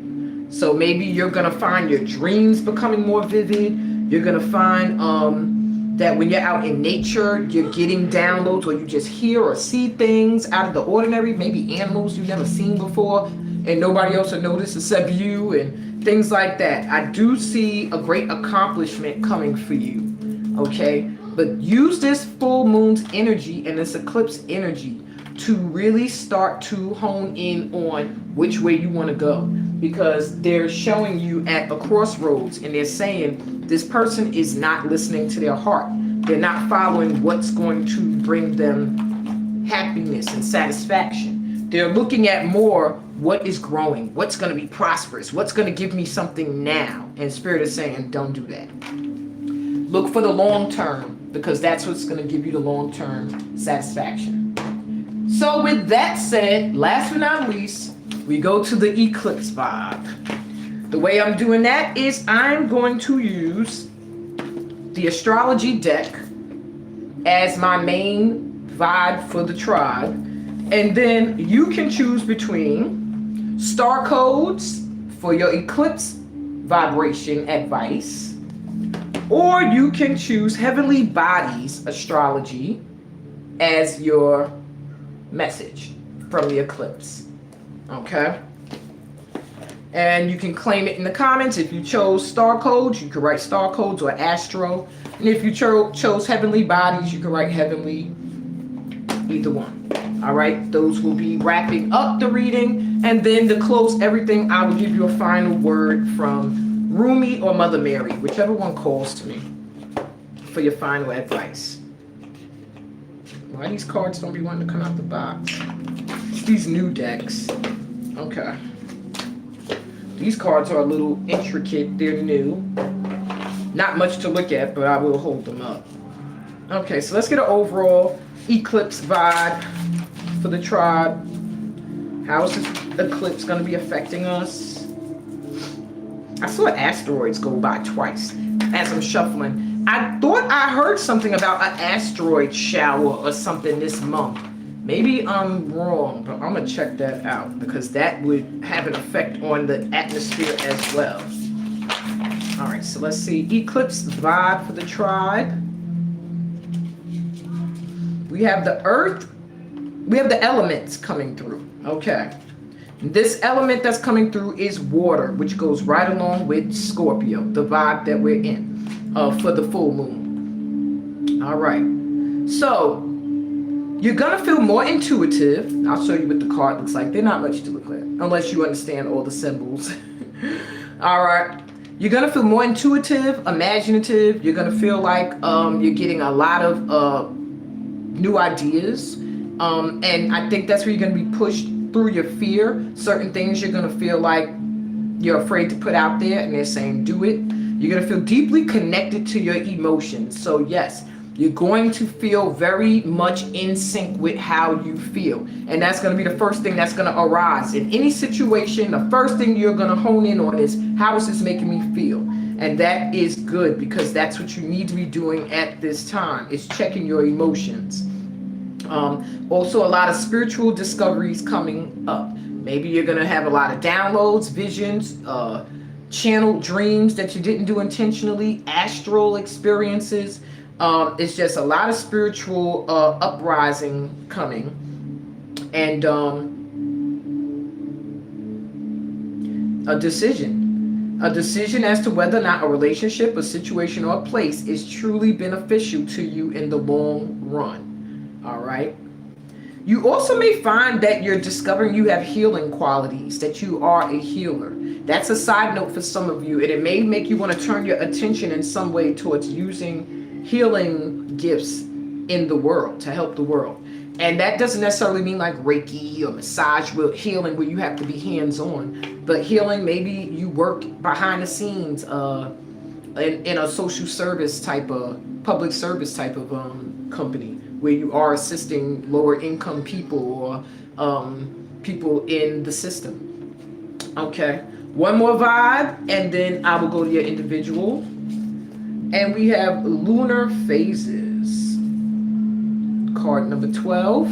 So maybe you're gonna find your dreams becoming more vivid. You're gonna find that when you're out in nature, you're getting downloads or you just hear or see things out of the ordinary, maybe animals you've never seen before and nobody else will notice except you and things like that. I do see a great accomplishment coming for you, okay? But use this full moon's energy and this eclipse energy to really start to hone in on which way you want to go, because they're showing you at a crossroads and they're saying this person is not listening to their heart. They're not following what's going to bring them happiness and satisfaction. They're looking at more what is growing, what's going to be prosperous, what's going to give me something now. And Spirit is saying, don't do that. Look for the long term, because that's what's going to give you the long-term satisfaction. So with that said, last but not least, we go to the eclipse vibe. The way I'm doing that is I'm going to use the astrology deck as my main vibe for the tribe. And then you can choose between star codes for your eclipse vibration advice, or you can choose heavenly bodies astrology as your message from the eclipse. Okay? And you can claim it in the comments. If you chose star codes, you can write star codes or astro. And if you chose heavenly bodies, you can write heavenly, either one. All right? Those will be wrapping up the reading. And then to close everything, I will give you a final word from Rumi or Mother Mary, whichever one calls to me, for your final advice. Why these cards don't be wanting to come out the box? It's these new decks. Okay. These cards are a little intricate. They're new. Not much to look at, but I will hold them up. Okay, so let's get an overall eclipse vibe for the tribe. How is this eclipse going to be affecting us? I saw asteroids go by twice as I'm shuffling. I thought I heard something about an asteroid shower or something this month. Maybe I'm wrong, but I'm going to check that out, because that would have an effect on the atmosphere as well. All right, so let's see. Eclipse vibe for the tribe. We have the earth. We have the elements coming through. Okay. This element that's coming through is water, which goes right along with Scorpio, the vibe that we're in for the full moon. All right. So you're going to feel more intuitive. I'll show you what the card looks like. They're not much to look at, unless you understand all the symbols. All right. You're going to feel more intuitive, imaginative. You're going to feel like you're getting a lot of new ideas. And I think that's where you're going to be pushed through your fear. Certain things you're going to feel like you're afraid to put out there, and they're saying do it. You're going to feel deeply connected to your emotions. So yes, you're going to feel very much in sync with how you feel. And that's going to be the first thing that's going to arise. In any situation, the first thing you're going to hone in on is, how is this making me feel? And that is good, because that's what you need to be doing at this time, is checking your emotions. Also, a lot of spiritual discoveries coming up. Maybe you're going to have a lot of downloads, visions, channeled dreams that you didn't do intentionally, astral experiences. It's just a lot of spiritual uprising coming. And a decision as to whether or not a relationship, a situation, or a place is truly beneficial to you in the long run. All right. You also may find that you're discovering you have healing qualities, that you are a healer. That's a side note for some of you, and it may make you want to turn your attention in some way towards using healing gifts in the world to help the world. And that doesn't necessarily mean like Reiki or massage healing where you have to be hands-on, but healing, maybe you work behind the scenes in a social service type of, public service type of company, where you are assisting lower income people or people in the system. Okay, one more vibe, and then I will go to your individual. And we have lunar phases. Card number 12.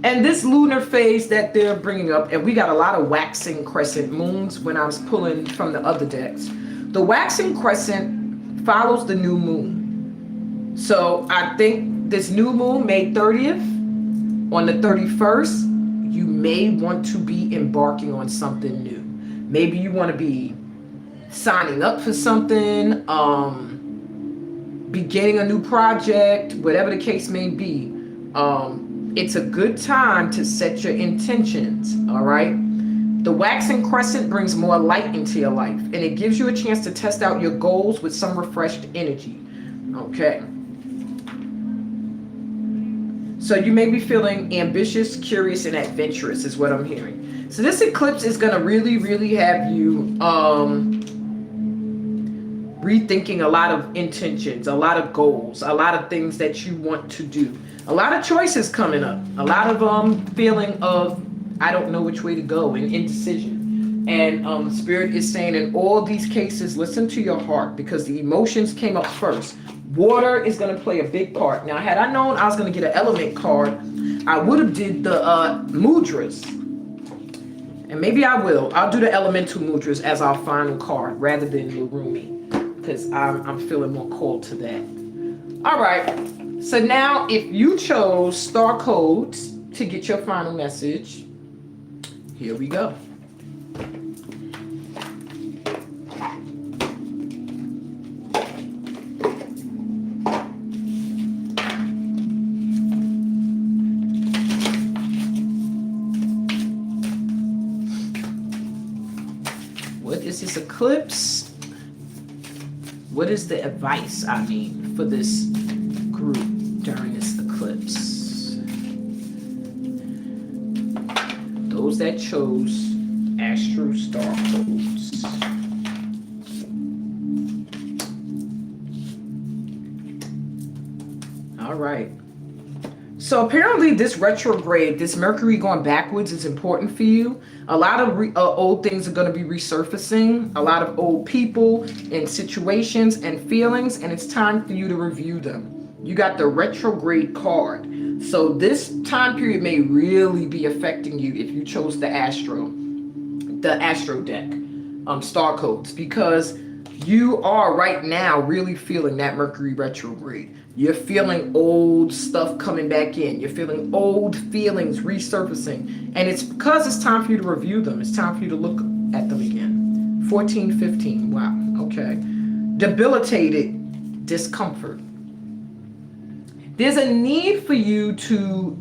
And this lunar phase that they're bringing up, and we got a lot of waxing crescent moons when I was pulling from the other decks. The waxing crescent follows the new moon. So I think this new moon, May 30th, on the 31st, you may want to be embarking on something new. Maybe you want to be signing up for something, beginning a new project, whatever the case may be. It's a good time to set your intentions, all right? The waxing crescent brings more light into your life, and it gives you a chance to test out your goals with some refreshed energy, okay? So you may be feeling ambitious, curious, and adventurous is what I'm hearing. So this eclipse is going to really, really have you rethinking a lot of intentions, a lot of goals, a lot of things that you want to do. A lot of choices coming up. A lot of feeling of, I don't know which way to go, and indecision. And Spirit is saying in all these cases, listen to your heart, because the emotions came up first. Water is going to play a big part. Now, had I known I was going to get an element card, I would have did the mudras. And maybe I will. I'll do the elemental mudras as our final card rather than the Rumi, because I'm feeling more called to that. All right. So now if you chose star codes to get your final message, here we go. What is this eclipse? What is the advice, for this group during this eclipse? Those that chose Astro Star Codes. All right. So apparently this retrograde, this Mercury going backwards, is important for you. A lot of old things are going to be resurfacing. A lot of old people and situations and feelings, and it's time for you to review them. You got the retrograde card. So this time period may really be affecting you if you chose the Astro deck, star codes, because you are right now really feeling that Mercury retrograde. You're feeling old stuff coming back in. You're feeling old feelings resurfacing. And it's because it's time for you to review them. It's time for you to look at them again. 14, 15. Wow. Okay. Debilitated discomfort. There's a need for you to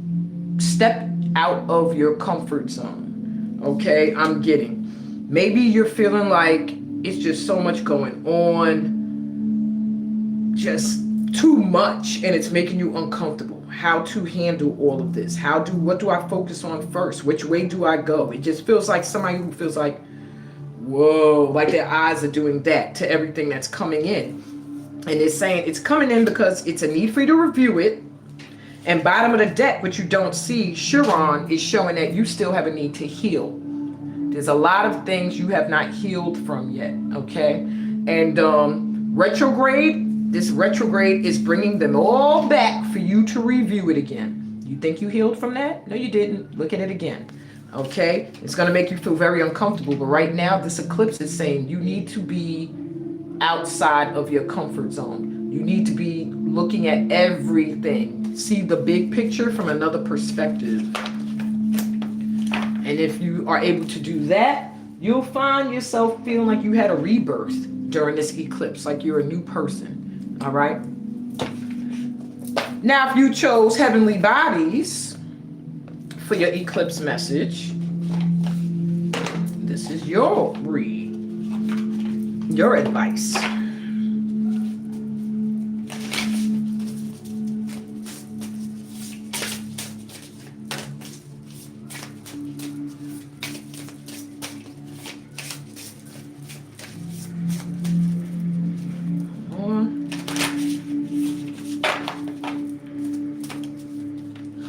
step out of your comfort zone. Okay. I'm getting. Maybe you're feeling like it's just so much going on. Just too much and it's making you uncomfortable. How to handle all of this? What do I focus on first? Which way do I go? It just feels like somebody who feels like, whoa, like their eyes are doing that to everything that's coming in. And it's saying it's coming in because it's a need for you to review it. And bottom of the deck, what you don't see, Chiron is showing that you still have a need to heal. There's a lot of things you have not healed from yet, okay? And retrograde, this retrograde is bringing them all back for you to review it again. You think you healed from that? No, you didn't. Look at it again, okay? It's going to make you feel very uncomfortable. But right now, this eclipse is saying you need to be outside of your comfort zone. You need to be looking at everything. See the big picture from another perspective. And if you are able to do that, you'll find yourself feeling like you had a rebirth during this eclipse, like you're a new person. All right? Now, if you chose heavenly bodies for your eclipse message, this is your read. Your advice.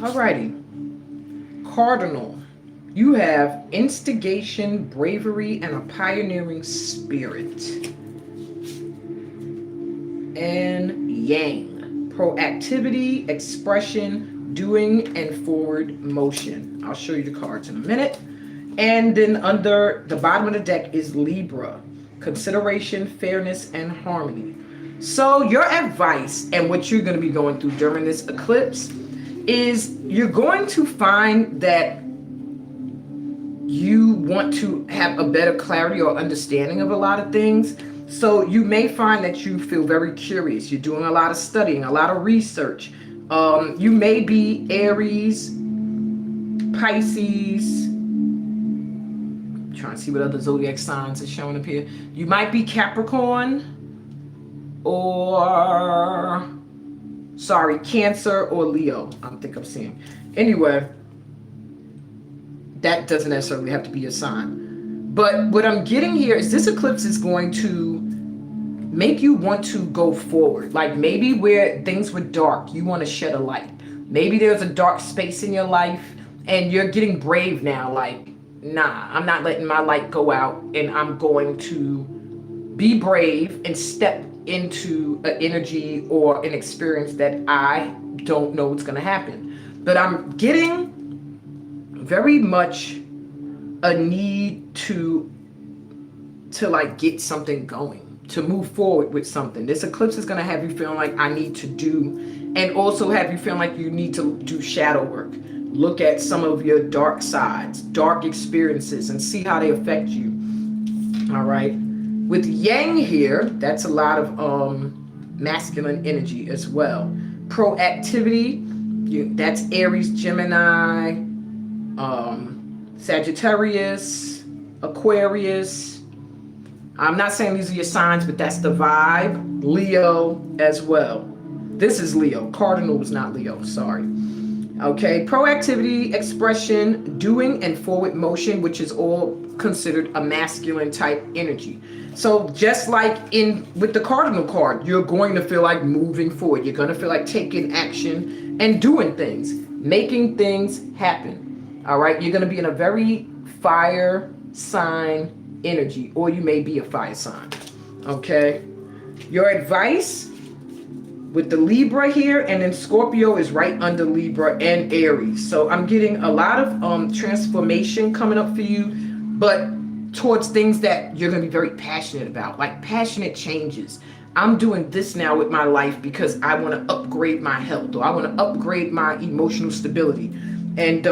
Alrighty. Cardinal. You have instigation, bravery, and a pioneering spirit. And Yang. Proactivity, expression, doing, and forward motion. I'll show you the cards in a minute. And then under the bottom of the deck is Libra. Consideration, fairness, and harmony. So your advice and what you're going to be going through during this eclipse is you're going to find that you want to have a better clarity or understanding of a lot of things. So you may find that you feel very curious. You're doing a lot of studying, a lot of research. You may be Aries, Pisces. I'm trying to see what other zodiac signs are showing up here. You might be Capricorn or, sorry, Cancer or Leo. I think I'm seeing. Anyway, that doesn't necessarily have to be a sign. But what I'm getting here is this eclipse is going to make you want to go forward. Like maybe where things were dark, you want to shed a light. Maybe there's a dark space in your life and you're getting brave now. Like, nah, I'm not letting my light go out and I'm going to be brave and step into an energy or an experience that I don't know what's going to happen. But I'm getting very much a need to like get something going, to move forward with something. This eclipse is going to have you feeling like I need to do, and also have you feeling like you need to do shadow work. Look at some of your dark sides, dark experiences, and see how they affect you. All right. With Yang here, that's a lot of masculine energy as well. Proactivity, that's Aries, Gemini, Sagittarius, Aquarius. I'm not saying these are your signs, but that's the vibe. Leo as well. This is Leo. Cardinal was not Leo, sorry. Okay, proactivity, expression, doing, and forward motion, which is all considered a masculine type energy. So just like with the Cardinal card, you're going to feel like moving forward. You're going to feel like taking action and doing things, making things happen. All right, you're going to be in a very fire sign energy, or you may be a fire sign. Okay, your advice with the Libra here, and then Scorpio is right under Libra and Aries. So I'm getting a lot of transformation coming up for you, but towards things that you're going to be very passionate about, like passionate changes. I'm doing this now with my life because I want to upgrade my health, or I want to upgrade my emotional stability. And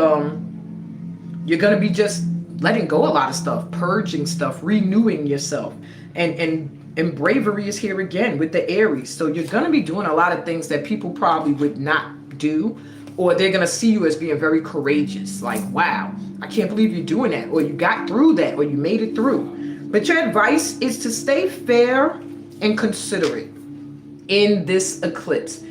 you're going to be just letting go a lot of stuff, purging stuff, renewing yourself. And bravery is here again with the Aries. So you're going to be doing a lot of things that people probably would not do, or they're going to see you as being very courageous. Like, wow, I can't believe you're doing that, or you got through that, or you made it through. But your advice is to stay fair and considerate in this eclipse.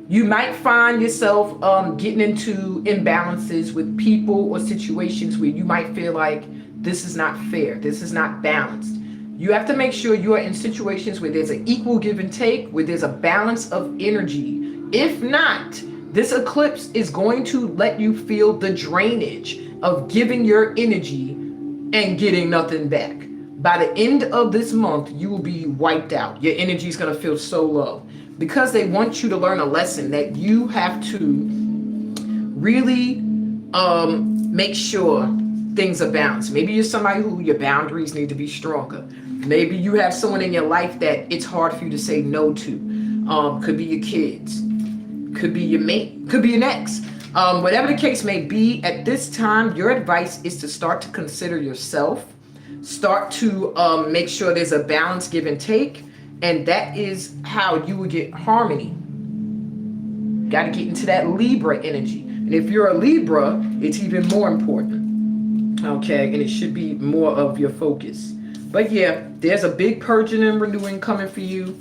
You might find yourself getting into imbalances with people or situations where you might feel like this is not fair, this is not balanced. You have to make sure you are in situations where there's an equal give and take, where there's a balance of energy. If not, this eclipse is going to let you feel the drainage of giving your energy and getting nothing back. By the end of this month, you will be wiped out. Your energy is going to feel so low because they want you to learn a lesson that you have to really make sure things are balanced. Maybe you're somebody who your boundaries need to be stronger. Maybe you have someone in your life that it's hard for you to say no to. Could be your kids, could be your mate, could be an ex. Whatever the case may be, at this time, your advice is to start to consider yourself. Start to make sure there's a balance, give and take. And that is how you will get harmony. Got to get into that Libra energy. And if you're a Libra, it's even more important. Okay, and it should be more of your focus. But yeah, there's a big purging and renewing coming for you.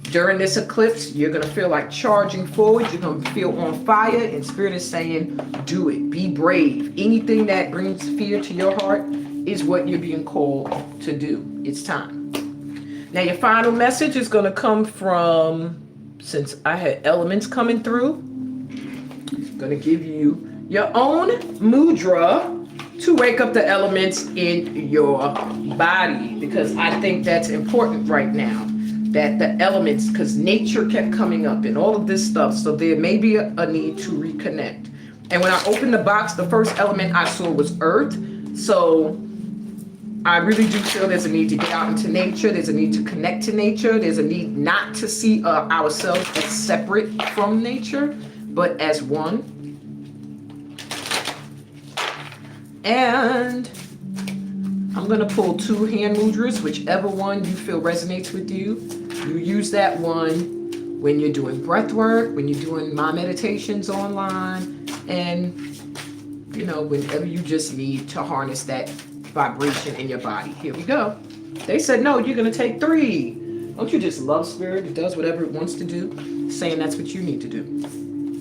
During this eclipse, you're going to feel like charging forward. You're going to feel on fire. And Spirit is saying, do it. Be brave. Anything that brings fear to your heart is what you're being called to do. It's time. Now, your final message is going to come from, since I had elements coming through, I'm going to give you your own mudra to wake up the elements in your body, because I think that's important right now. That the elements, because nature kept coming up and all of this stuff, so there may be a need to reconnect. And when I opened the box, the first element I saw was earth. So I really do feel there's a need to get out into nature. There's a need to connect to nature. There's a need not to see ourselves as separate from nature, but as one. And I'm going to pull 2 hand mudras, whichever one you feel resonates with you. You use that one when you're doing breath work, when you're doing my meditations online, and, you know, whenever you just need to harness that vibration in your body. Here we go. They said, no, you're going to take 3. Don't you just love Spirit? It does whatever it wants to do, saying that's what you need to do.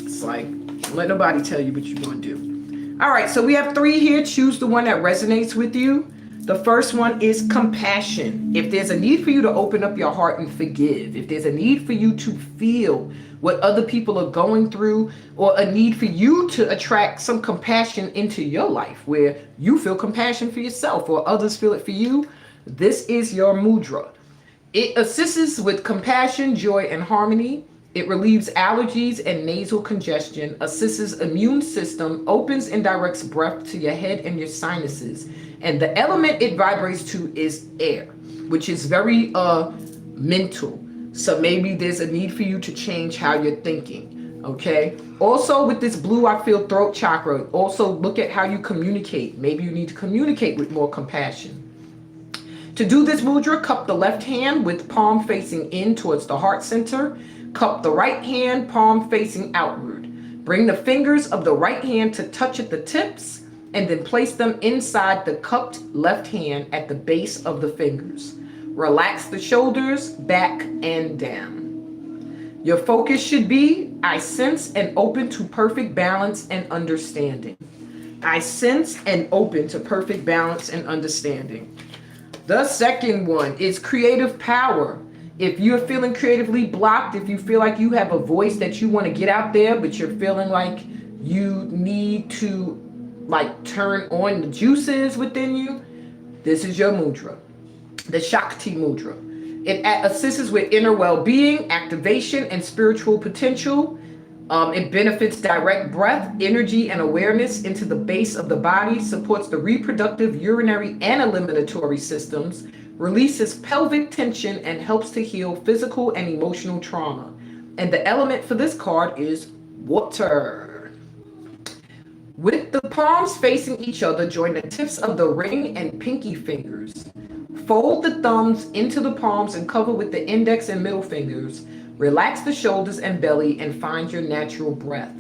It's like, don't let nobody tell you what you're going to do. All right, so we have 3 here. Choose the one that resonates with you. The first one is compassion. If there's a need for you to open up your heart and forgive, if there's a need for you to feel what other people are going through, or a need for you to attract some compassion into your life where you feel compassion for yourself or others feel it for you, this is your mudra. It assists with compassion, joy, and harmony. It relieves allergies and nasal congestion, assists immune system, opens and directs breath to your head and your sinuses. And the element it vibrates to is air, which is very mental. So maybe there's a need for you to change how you're thinking, okay? Also with this blue, I feel throat chakra. Also look at how you communicate. Maybe you need to communicate with more compassion. To do this mudra, cup the left hand with palm facing in towards the heart center. Cup the right hand, palm facing outward. Bring the fingers of the right hand to touch at the tips, and then place them inside the cupped left hand at the base of the fingers. Relax the shoulders, back, and down. Your focus should be, I sense and open to perfect balance and understanding. I sense and open to perfect balance and understanding. The second one is creative power. If you're feeling creatively blocked, if you feel like you have a voice that you want to get out there, but you're feeling like you need to turn on the juices within you, this is your mudra, the Shakti Mudra. It assists with inner well-being, activation, and spiritual potential. It benefits direct breath, energy, and awareness into the base of the body, supports the reproductive, urinary, and eliminatory systems, releases pelvic tension, and helps to heal physical and emotional trauma. And the element for this card is water. With the palms facing each other, join the tips of the ring and pinky fingers. Fold the thumbs into the palms and cover with the index and middle fingers. Relax the shoulders and belly and find your natural breath.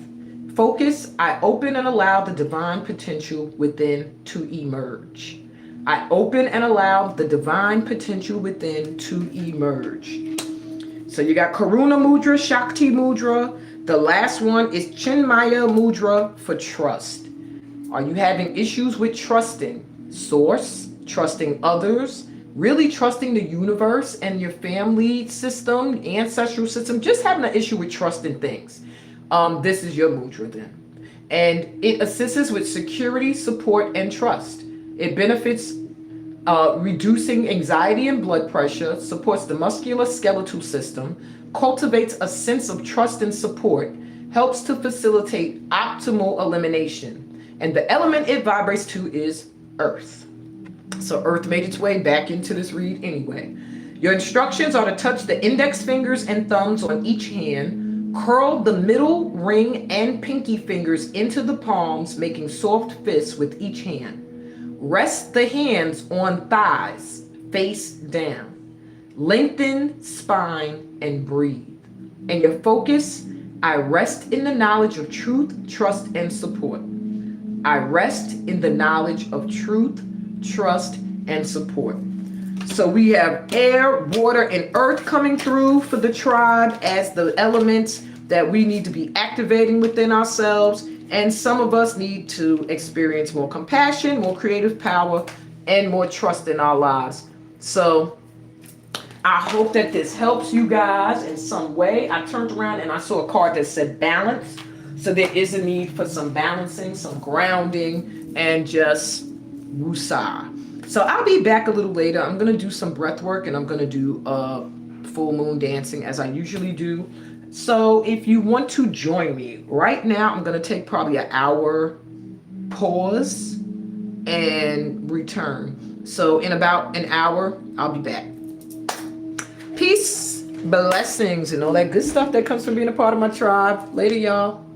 Focus, I open and allow the divine potential within to emerge. I open and allow the divine potential within to emerge. So you got Karuna Mudra, Shakti Mudra. The last one is Chinmaya Mudra for trust. Are you having issues with trusting source, trusting others, really trusting the universe and your family system, ancestral system, just having an issue with trusting things? This is your mudra then. And it assists with security, support, and trust. It benefits reducing anxiety and blood pressure, supports the musculoskeletal system, cultivates a sense of trust and support, helps to facilitate optimal elimination. And the element it vibrates to is earth. So earth made its way back into this read anyway. Your instructions are to touch the index fingers and thumbs on each hand, curl the middle ring and pinky fingers into the palms, making soft fists with each hand. Rest the hands on thighs, face down. Lengthen spine and breathe. And your focus, I rest in the knowledge of truth, trust, and support. I rest in the knowledge of truth, trust, and support. So we have air, water, and earth coming through for the tribe as the elements that we need to be activating within ourselves. And some of us need to experience more compassion, more creative power, and more trust in our lives. So I hope that this helps you guys in some way. I turned around and I saw a card that said balance. So there is a need for some balancing, some grounding, and just woosah. So I'll be back a little later. I'm going to do some breath work and I'm going to do full moon dancing as I usually do. So if you want to join me right now, I'm going to take probably an hour pause and return. So in about an hour, I'll be back. Peace, blessings, and all that good stuff that comes from being a part of my tribe. Later, y'all.